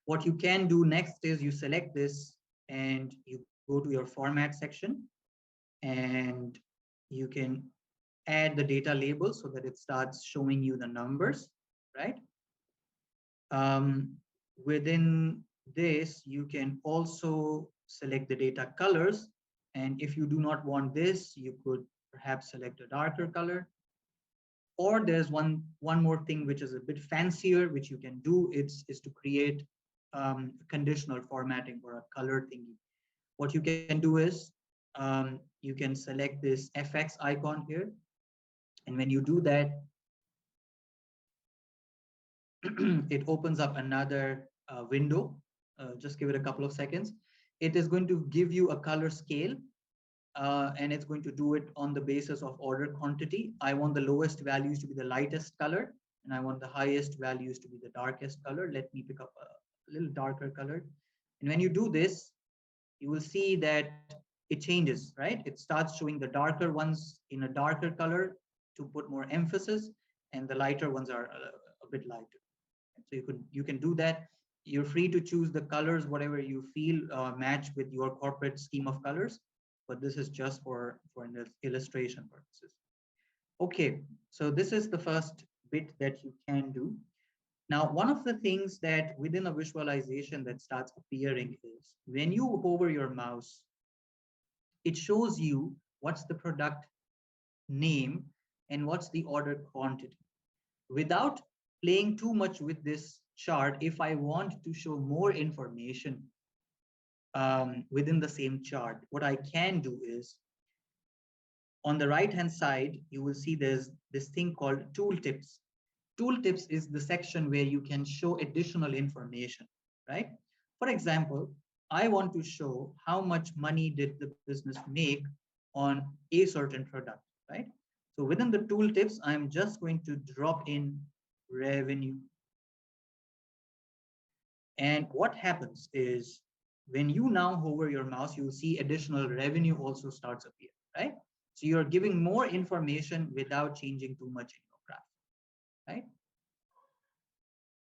What you can do next is you select this and you go to your format section, and you can add the data label so that it starts showing you the numbers, right? Within this, you can also select the data colors. And if you do not want this, you could perhaps select a darker color. Or there's one more thing which is a bit fancier, which you can do. Is to create conditional formatting or a color thingy. What you can do is you can select this FX icon here. And when you do that, it opens up another window. Just give it a couple of seconds. It is going to give you a color scale, and it's going to do it on the basis of order quantity. I want the lowest values to be the lightest color, and I want the highest values to be the darkest color. Let me pick up a little darker color. And when you do this, you will see that it changes, right? It starts showing the darker ones in a darker color to put more emphasis, and the lighter ones are a bit lighter. So you can do that. You're free to choose the colors whatever you feel match with your corporate scheme of colors, but this is just for an illustration purposes. Okay, so this is the first bit that you can do. Now, one of the things that within a visualization that starts appearing is when you hover your mouse, it shows you what's the product name and what's the order quantity. Without playing too much with this chart, if I want to show more information within the same chart, what I can do is on the right hand side, you will see there's this thing called tooltips. Tooltips is the section where you can show additional information, right? For example, I want to show how much money did the business make on a certain product, right? So within the tooltips, I'm just going to drop in revenue. And what happens is when you now hover your mouse, you'll see additional revenue also starts appearing, right? So you're giving more information without changing too much in your graph, right?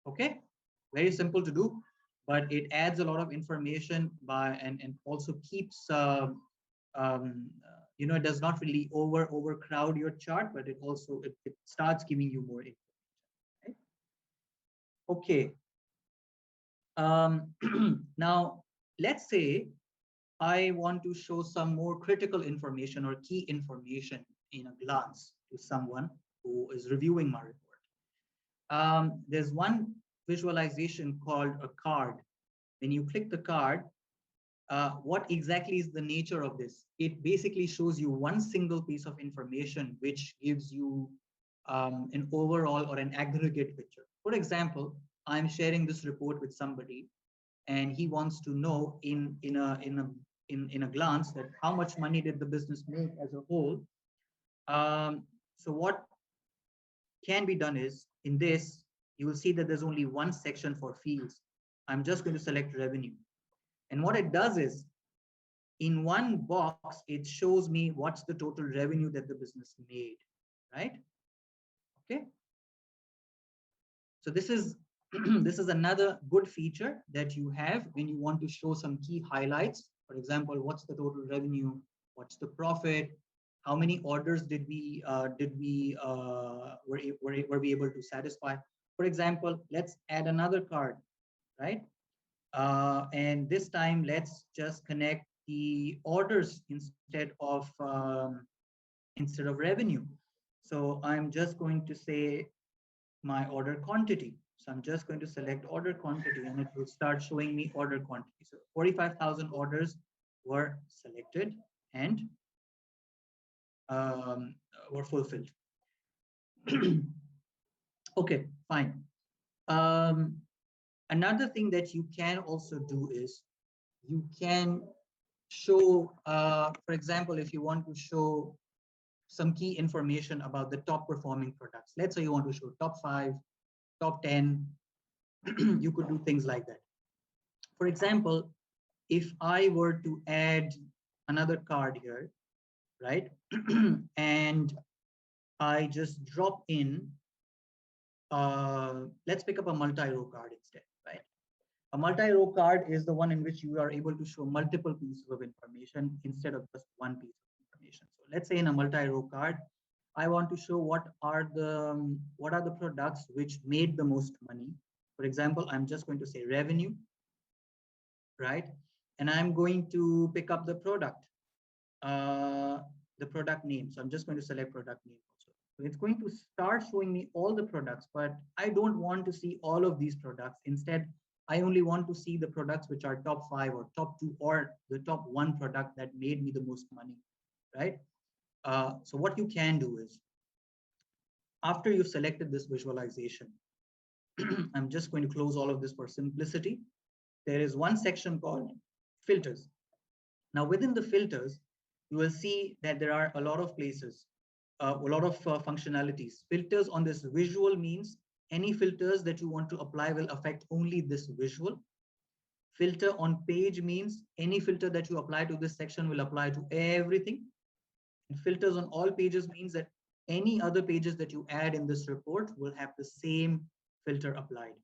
Okay, very simple to do, but it adds a lot of information by and also keeps it does not really overcrowd your chart, but it starts giving you more information, right? Okay. Now let's say I want to show some more critical information or key information in a glance to someone who is reviewing my report. There's one visualization called a card. When you click the card, what exactly is the nature of this? It basically shows you one single piece of information which gives you an overall or an aggregate picture. For example, I'm sharing this report with somebody, and he wants to know in a glance that how much money did the business make as a whole. So what can be done is in this, you will see that there's only one section for fields. I'm just going to select revenue. And what it does is in one box, it shows me what's the total revenue that the business made, right? Okay. So this is this is another good feature that you have when you want to show some key highlights. For example, what's the total revenue? What's the profit? How many orders did we were we able to satisfy? For example, let's add another card, right? And this time, let's just connect the orders instead of revenue. So I'm just going to say my order quantity. So I'm just going to select order quantity, and it will start showing me order quantity. So 45,000 orders were selected and were fulfilled. Okay, fine. Another thing that you can also do is you can show, for example, if you want to show some key information about the top performing products. Let's say you want to show top 5, top 10, you could do things like that. For example, if I were to add another card here, right? And I just drop in, let's pick up a multi-row card instead, right? A multi-row card is the one in which you are able to show multiple pieces of information instead of just one piece of information. So let's say in a multi-row card, I want to show what are the products which made the most money. For example, I'm just going to say revenue, right? And I'm going to pick up the product name. So I'm just going to select product name also. So it's going to start showing me all the products, but I don't want to see all of these products. Instead, I only want to see the products which are top 5 or top 2 or the top 1 product that made me the most money, right? So what you can do is after you've selected this visualization, I'm just going to close all of this for simplicity. There is one section called filters. Now, within the filters, you will see that there are a lot of places, a lot of functionalities. Filters on this visual means any filters that you want to apply will affect only this visual. Filter on page means any filter that you apply to this section will apply to everything. And filters on all pages means that any other pages that you add in this report will have the same filter applied,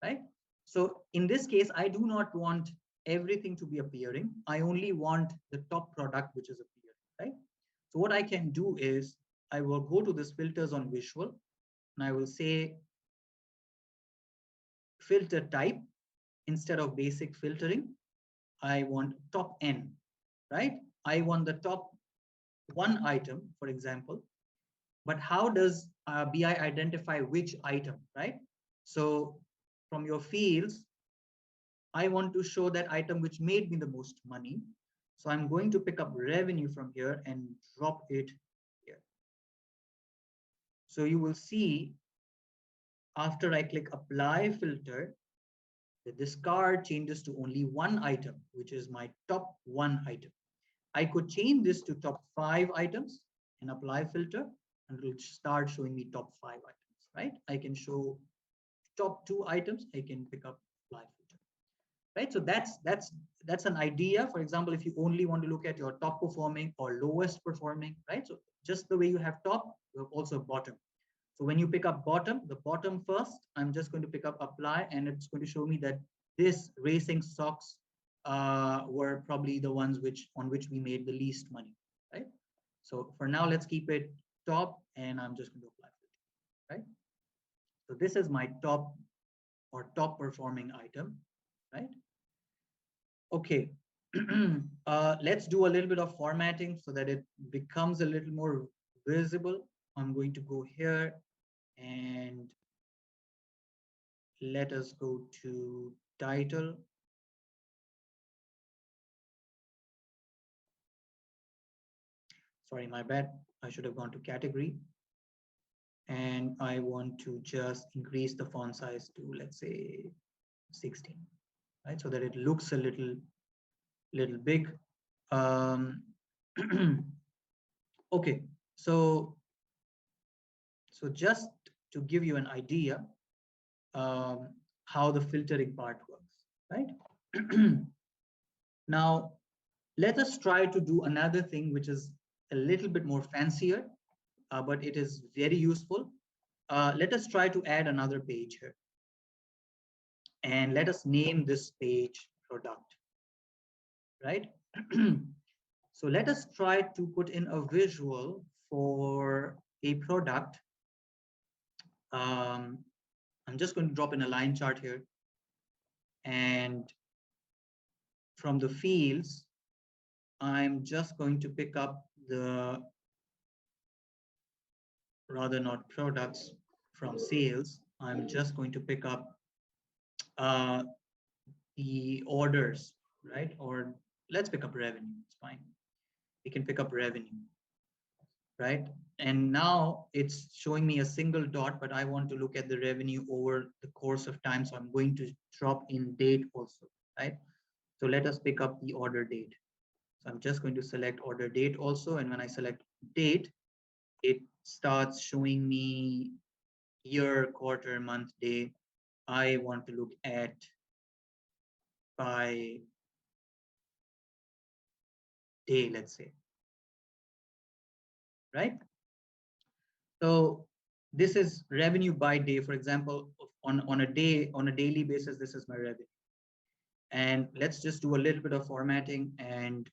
right? So in this case, I do not want everything to be appearing. I only want the top product which is appearing, right? So what I can do is I will go to this filters on visual and I will say filter type. Instead of basic filtering, I want top N, right? I want the top one item, for example. But how does BI identify which item, right? So from your fields, I want to show that item which made me the most money. So I'm going to pick up revenue from here and drop it here. So you will see after I click apply filter, that this card changes to only one item, which is my top one item. I could change this to top 5 items and apply filter, and it will start showing me top 5 items, right? I can show top 2 items, I can pick up apply filter, right? So that's an idea. For example, if you only want to look at your top performing or lowest performing, right? So just the way you have top, you have also bottom. So when you pick up bottom, the bottom first, I'm just going to pick up apply, and it's going to show me that this racing socks were probably the ones on which we made the least money, right? So for now, let's keep it top, and I'm just going to apply it, right? So this is my top or top performing item, right? Okay, let's do a little bit of formatting so that it becomes a little more visible. I'm going to go here and let us go to title. Sorry, my bad. I should have gone to category. And I want to just increase the font size to, let's say, 16, right? So that it looks a little big. Okay, so just to give you an idea how the filtering part works, right? Now, let us try to do another thing which is a little bit more fancier, but it is very useful. Let us try to add another page here. And let us name this page product, right? So let us try to put in a visual for a product. I'm just going to drop in a line chart here. And from the fields, I'm just going to pick up the, rather not products, from sales. I'm just going to pick up the orders, right? Or let's pick up revenue, it's fine. We can pick up revenue, right? And now it's showing me a single dot, but I want to look at the revenue over the course of time. So I'm going to drop in date also, right? So let us pick up the order date. So I'm just going to select order date also. And when I select date, it starts showing me year, quarter, month, day. I want to look at by day, let's say, right? So this is revenue by day. For example, on a daily basis, this is my revenue. And let's just do a little bit of formatting and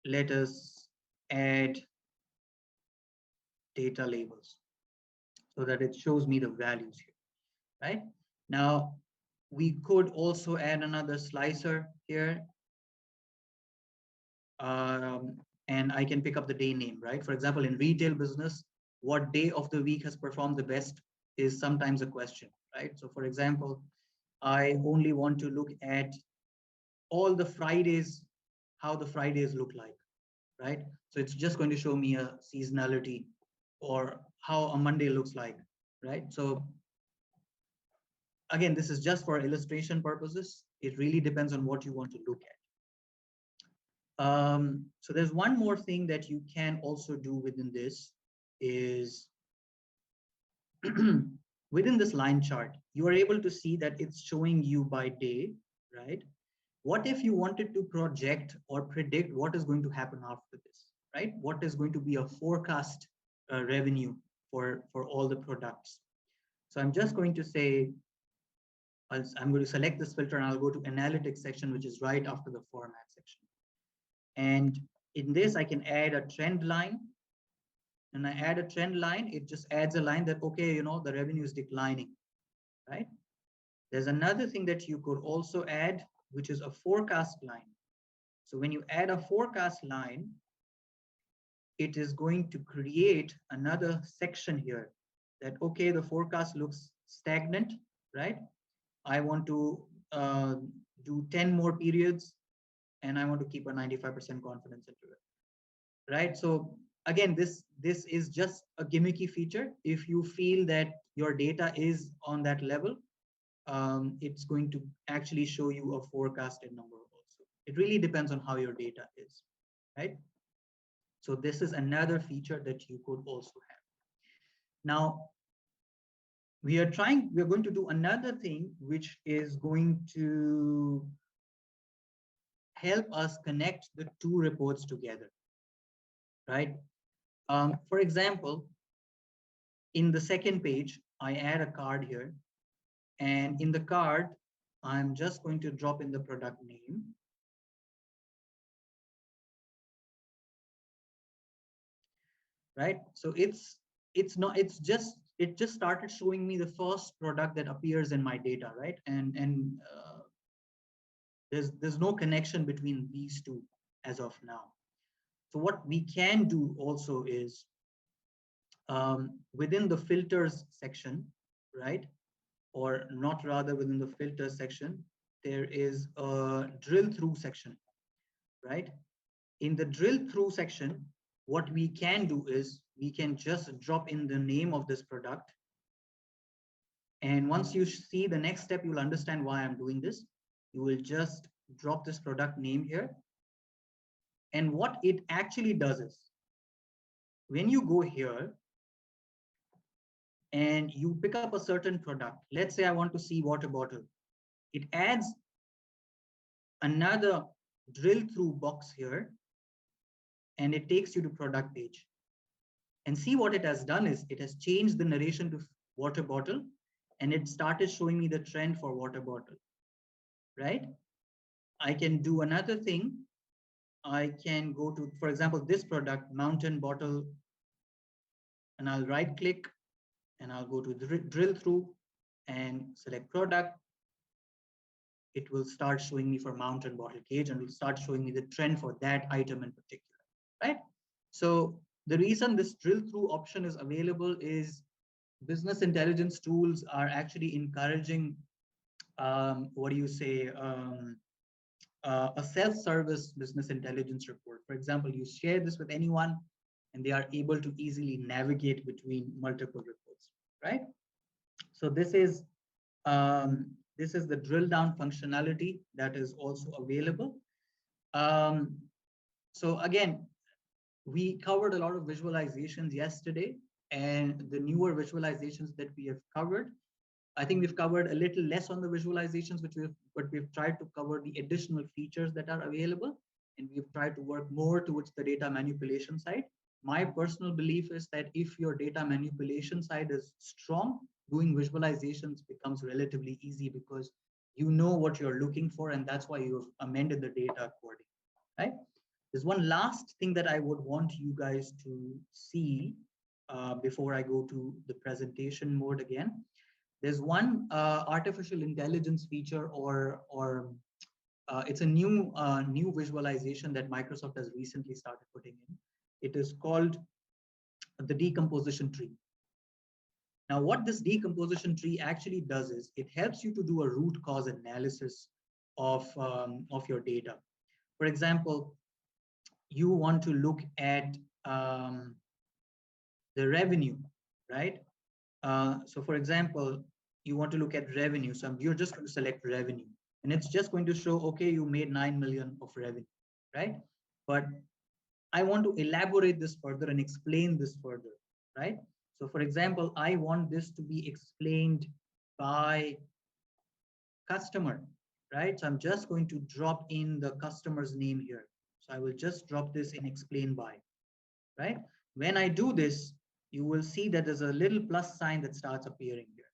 let us add data labels so that it shows me the values here, right? Now, we could also add another slicer here. And I can pick up the day name, right? For example, in retail business, what day of the week has performed the best is sometimes a question, right? So for example, I only want to look at all the Fridays, how the Fridays look like, right? So it's just going to show me a seasonality or how a Monday looks like, right? So Again, this is just for illustration purposes. It really depends on what you want to look at. So there's one more thing that you can also do within this is within this line chart, you are able to see that it's showing you by day, right? What if you wanted to project or predict what is going to happen after this, right? What is going to be a forecast revenue for all the products? So I'm just going to say, I'm going to select this filter and I'll go to analytics section, which is right after the format section. And in this, I can add a trend line. And I add a trend line, it just adds a line that, okay, the revenue is declining, right? There's another thing that you could also add, which is a forecast line. So when you add a forecast line, it is going to create another section here that, okay, the forecast looks stagnant, right? I want to do 10 more periods and I want to keep a 95% confidence interval, right? So again, this is just a gimmicky feature. If you feel that your data is on that level, it's going to actually show you a forecasted number also. It really depends on how your data is, right? So this is another feature that you could also have. Now, we're going to do another thing, which is going to help us connect the two reports together, right? For example, in the second page, I add a card here. And in the card, I'm just going to drop in the product name. Right? So it just started showing me the first product that appears in my data, right? And there's no connection between these two as of now. So what we can do also is within the filters section, right? Or not rather within the filters section, there is a drill through section, right? In the drill through section, what we can do is we can just drop in the name of this product. And once you see the next step, you'll understand why I'm doing this. You will just drop this product name here. And what it actually does is when you go here and you pick up a certain product, let's say I want to see water bottle, it adds another drill through box here and it takes you to product page. And see what it has done is it has changed the narration to water bottle and it started showing me the trend for water bottle, right? I can do another thing. I can go to, for example, this product, mountain bottle, and I'll right click and I'll go to drill through and select product. It will start showing me for mountain bottle cage and will start showing me the trend for that item in particular, right? So the reason this drill through option is available is business intelligence tools are actually encouraging, what do you say, a self-service business intelligence report. For example, you share this with anyone and they are able to easily navigate between multiple reports, right? So this is the drill down functionality that is also available. So again, we covered a lot of visualizations yesterday, and the newer visualizations that we have covered, I think we've covered a little less on the visualizations, but we've tried to cover the additional features that are available, and we've tried to work more towards the data manipulation side. My personal belief is that if your data manipulation side is strong, doing visualizations becomes relatively easy because you know what you're looking for, and that's why you've amended the data accordingly, right? There's one last thing that I would want you guys to see before I go to the presentation mode again. There's one artificial intelligence feature, or it's a new visualization that Microsoft has recently started putting in. It is called the decomposition tree. Now, what this decomposition tree actually does is it helps you to do a root cause analysis of your data. For example, you want to look at the revenue, right? So for example, you want to look at revenue. So you're just going to select revenue, and it's just going to show, okay, you made 9 million of revenue, right? But I want to elaborate this further and explain this further, right? So for example, I want this to be explained by customer, right? So I'm just going to drop in the customer's name here. So I will just drop this in explain by, right? When I do this, you will see that there's a little plus sign that starts appearing here.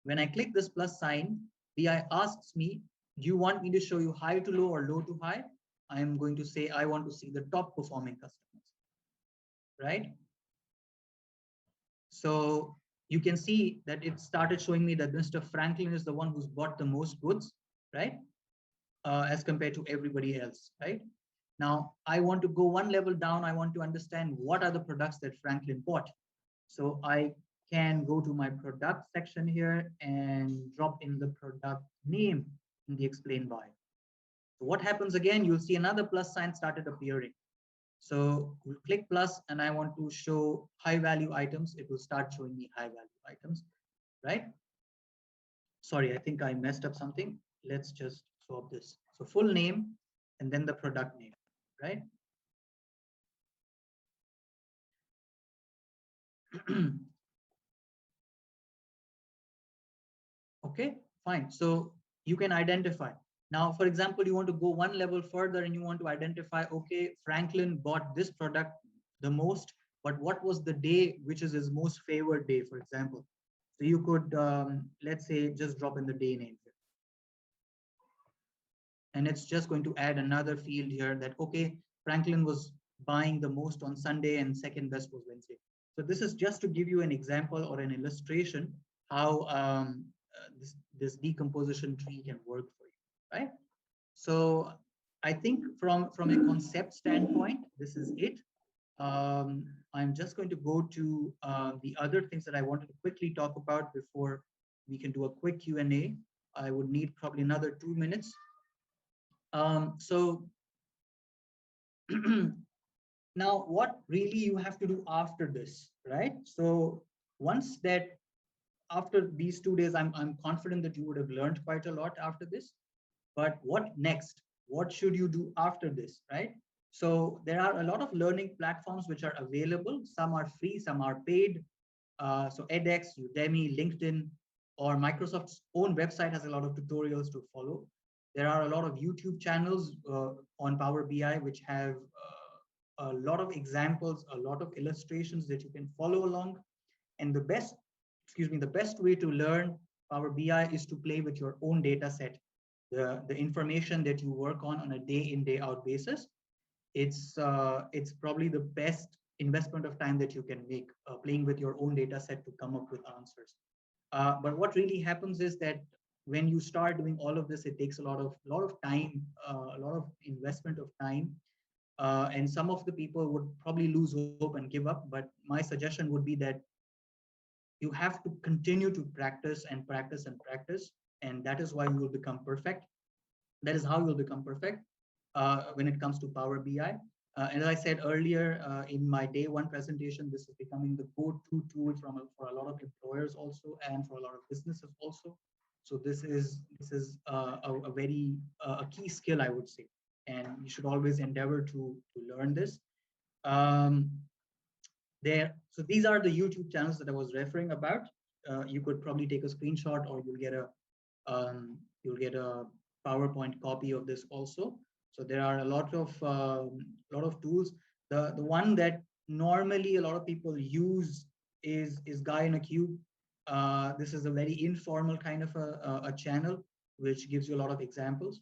When I click this plus sign, BI asks me, do you want me to show you high to low or low to high? I am going to say, I want to see the top performing customers, right? So you can see that it started showing me that Mr. Franklin is the one who's bought the most goods, right? As compared to everybody else, right? Now, I want to go one level down. I want to understand what are the products that Franklin bought. So I can go to my product section here and drop in the product name in the explain by. So what happens again, you'll see another plus sign started appearing. So we'll click plus and I want to show high value items. It will start showing me high value items, right? Sorry, I think I messed up something. Let's just swap this. So full name and then the product name, right? Okay, fine. So you can identify. Now, for example, you want to go one level further and you want to identify, okay, Franklin bought this product the most, but what was the day which is his most favored day, for example? So you could, let's say, just drop in the day name here. And it's just going to add another field here that, okay, Franklin was buying the most on Sunday and second best was Wednesday. So this is just to give you an example or an illustration how this decomposition tree can work for you, right? So I think from a concept standpoint, this is it. I'm just going to go to the other things that I wanted to quickly talk about before we can do a quick Q&A. I would need probably another 2 minutes. So now what really you have to do after this, right? So once that, after these 2 days, I'm confident that you would have learned quite a lot after this. But what next? What should you do after this, right? So there are a lot of learning platforms which are available. Some are free, some are paid. So edX, Udemy, LinkedIn, or Microsoft's own website has a lot of tutorials to follow. There are a lot of YouTube channels on Power BI which have a lot of examples, a lot of illustrations that you can follow along. And the best, the best way to learn Power BI is to play with your own data set. The information that you work on a day in, day out basis, it's probably the best investment of time that you can make, playing with your own data set to come up with answers. But what really happens is that when you start doing all of this, it takes a lot of time, a lot of investment of time. And some of the people would probably lose hope and give up. But my suggestion would be that you have to continue to practice and practice and practice. And that is why you will become perfect. That is how you'll become perfect when it comes to Power BI. And as I said earlier in my day one presentation, this is becoming the go-to tool for a lot of employers also, and for a lot of businesses also. So this is a very a key skill, I would say, and you should always endeavor to learn this. So these are the YouTube channels that I was referring about. You could probably take a screenshot, or you'll get a PowerPoint copy of this also. So there are a lot of tools. The one that normally a lot of people use is Guy in a Cube. This is a very informal kind of a channel which gives you a lot of examples,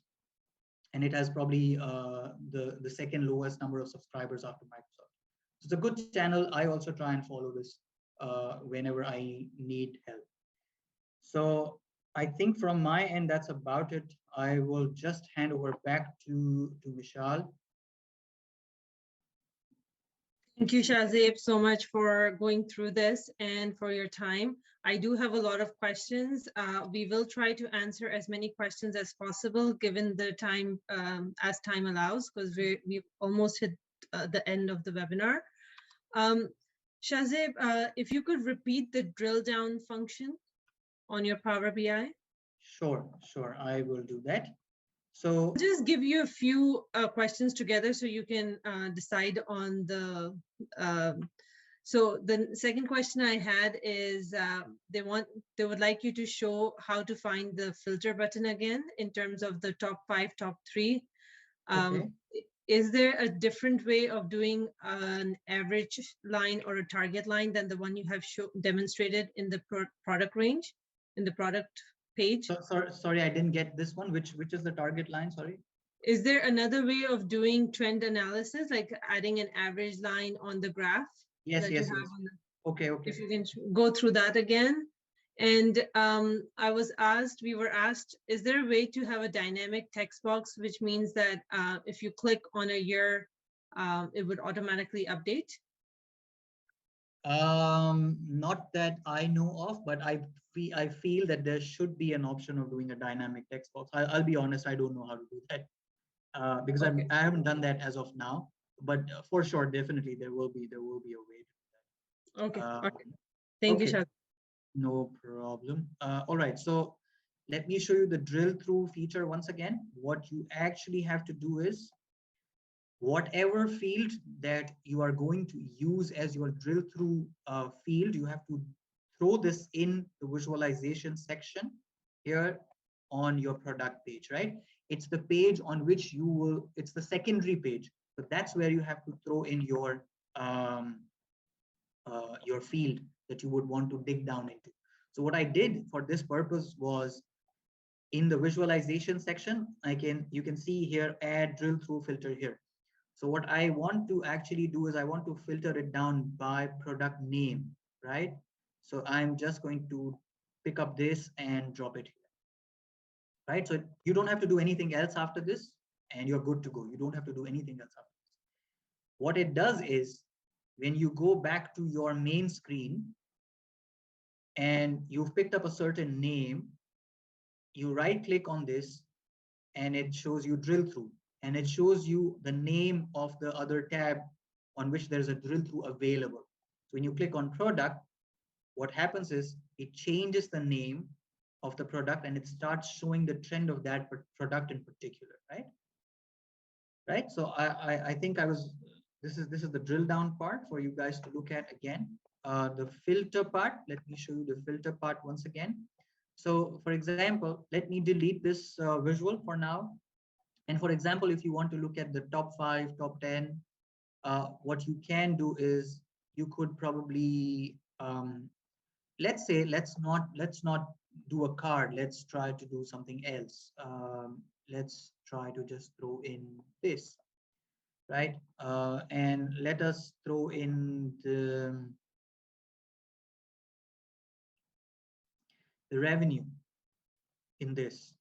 and it has probably the second lowest number of subscribers after Microsoft. So it's a good channel. I also try and follow this whenever I need help. So I think from my end, that's about it. I will just hand over back to Vishal. Thank you, Shazib, so much for going through this and for your time. I do have a lot of questions. We will try to answer as many questions as possible given the time, as time allows, because we've almost hit the end of the webinar. Shazib, if you could repeat the drill down function. on your Power BI? Sure, I will do that. So Just give you a few questions together so you can decide on the. So the second question I had is they would like you to show how to find the filter button again in terms of the top 5, top 3. okay. Is there a different way of doing an average line or a target line than the one you have demonstrated in the product range, in the product page? So sorry, I didn't get this one. Which is the target line? Sorry. Is there another way of doing trend analysis, like adding an average line on the graph Yes, that you yes, have yes. on the, Okay. if you can go through that again? And we were asked, is there a way to have a dynamic text box, which means that if you click on a year, it would automatically update? Not that I know of, but I feel that there should be an option of doing a dynamic text box. I'll be honest, I don't know how to do that because Okay. I haven't done that as of now. But for sure, definitely there will be a way to do Okay. that. Okay. Thank you, Okay, Shad. no problem. All right, so let me show you the drill through feature once again. What you actually have to do is whatever field that you are going to use as your drill through field, you have to throw this in the visualization section here on your product page, right? It's the page on which you will, it's the secondary page. So that's where you have to throw in your field that you would want to dig down into. So what I did for this purpose was in the visualization section, you can see here, add drill through filter here. So what I want to actually do is I want to filter it down by product name, right? So I'm just going to pick up this and drop it here, right? So you don't have to do anything else after this and you're good to go. You don't have to do anything else after this. What it does is when you go back to your main screen and you've picked up a certain name, you right click on this and it shows you drill through and it shows you the name of the other tab on which there's a drill through available. So when you click on product, what happens is it changes the name of the product and it starts showing the trend of that product in particular, right? Right. So I think this is the drill down part for you guys to look at again. The filter part, let me show you the filter part once again. So for example, let me delete this visual for now. And for example, if you want to look at the top 5, top 10, what you can do is you could probably, let's say, let's not do a card. Let's try to do something else. Let's try to just throw in this, right? And let us throw in the revenue in this.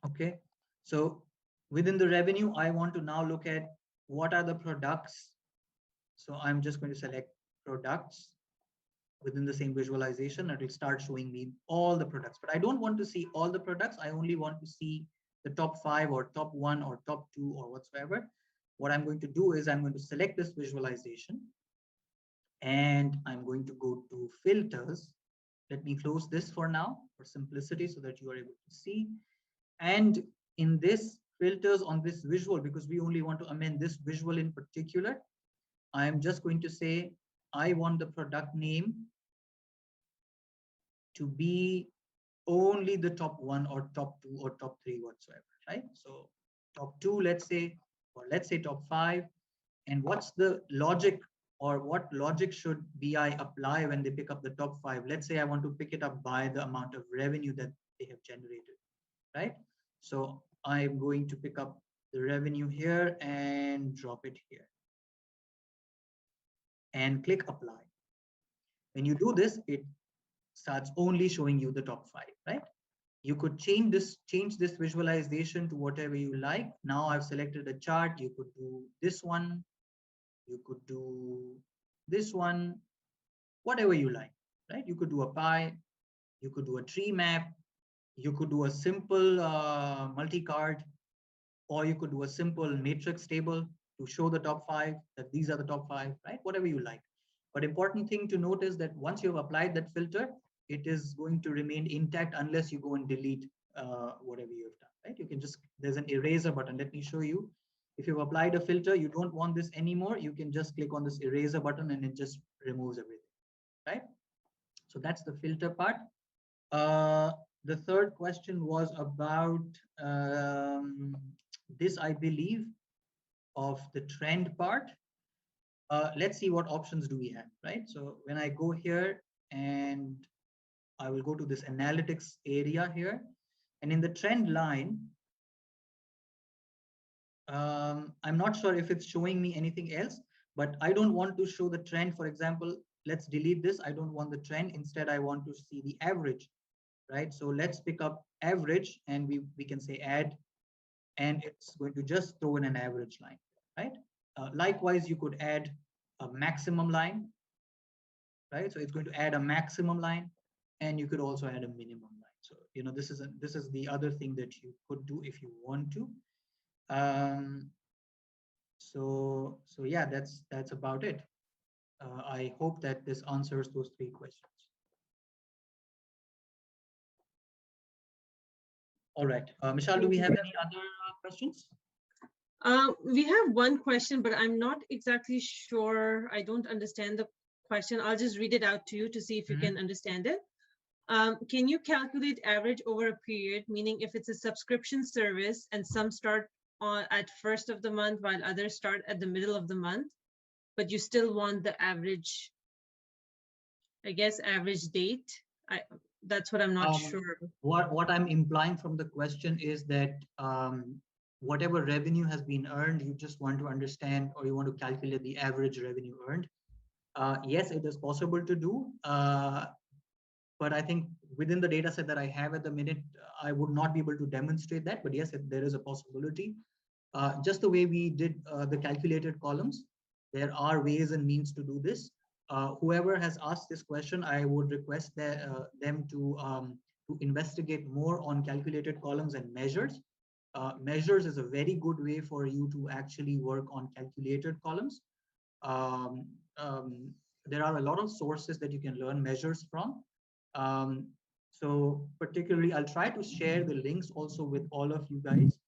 Okay, so within the revenue, I want to now look at what are the products. So I'm just going to select products within the same visualization. It will start showing me all the products, but I don't want to see all the products. I only want to see the top 5 or top 1 or top 2 or whatsoever. What I'm going to do is I'm going to select this visualization and I'm going to go to filters. Let me close this for now for simplicity so that you are able to see. And in this filters on this visual, because we only want to amend this visual in particular, I am just going to say, I want the product name to be only the top 1 or top 2 or top 3 whatsoever, right? So top 2, let's say, or let's say top 5. And what's the logic or what logic should BI apply when they pick up the top 5? Let's say I want to pick it up by the amount of revenue that they have generated, right? So I'm going to pick up the revenue here and drop it here and click apply. When you do this, it starts only showing you the top 5, right? You could change this visualization to whatever you like. Now I've selected a chart. You could do this one. You could do this one, whatever you like, right? You could do a pie. You could do a tree map. You could do a simple multi-card, or you could do a simple matrix table to show the top 5, that these are the top 5, right? Whatever you like. But important thing to note is that once you've applied that filter, it is going to remain intact unless you go and delete whatever you have done, right? You can just, there's an eraser button. Let me show you. If you've applied a filter, you don't want this anymore, you can just click on this eraser button and it just removes everything, right? So that's the filter part. The third question was about this, I believe, of the trend part. Let's see what options do we have, right? So when I go here and I will go to this analytics area here, and in the trend line, I'm not sure if it's showing me anything else, but I don't want to show the trend. For example, let's delete this. I don't want the trend. Instead, I want to see the average, right? So let's pick up average and we can say add, and it's going to just throw in an average line, right? Likewise, you could add a maximum line, right? So it's going to add a maximum line, and you could also add a minimum line. So, you know, this is the other thing that you could do if you want to. So yeah, that's about it. I hope that this answers those 3 questions. All right, Michelle, do we have any other questions? We have one question, but I'm not exactly sure. I don't understand the question. I'll just read it out to you to see if you can understand it. Can you calculate average over a period, meaning if it's a subscription service and some start at first of the month while others start at the middle of the month, but you still want the average, I guess, average date? That's what I'm not sure. What I'm implying from the question is that whatever revenue has been earned, you just want to understand, or you want to calculate the average revenue earned. Yes, it is possible to do, but I think within the data set that I have at the minute, I would not be able to demonstrate that. But yes, there is a possibility. Just the way we did the calculated columns, there are ways and means to do this. Whoever has asked this question, I would request them to investigate more on calculated columns and measures. Measures is a very good way for you to actually work on calculated columns. There are a lot of sources that you can learn measures from. So particularly, I'll try to share the links also with all of you guys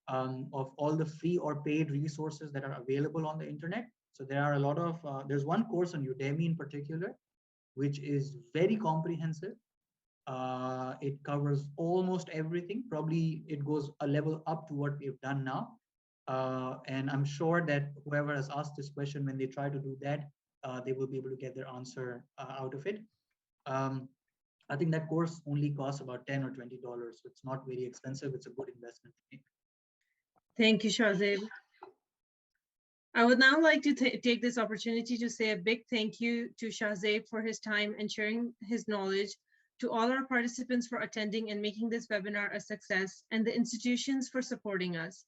of all the free or paid resources that are available on the internet. So there are a lot of, there's one course on Udemy in particular, which is very comprehensive. It covers almost everything. Probably it goes a level up to what we've done now. And I'm sure that whoever has asked this question, when they try to do that, they will be able to get their answer out of it. I think that course only costs about $10 or $20, so it's not very expensive. It's a good investment to make. Thank you, Shahzeb. I would now like to take this opportunity to say a big thank you to Shahzeb for his time and sharing his knowledge, to all our participants for attending and making this webinar a success, and the institutions for supporting us.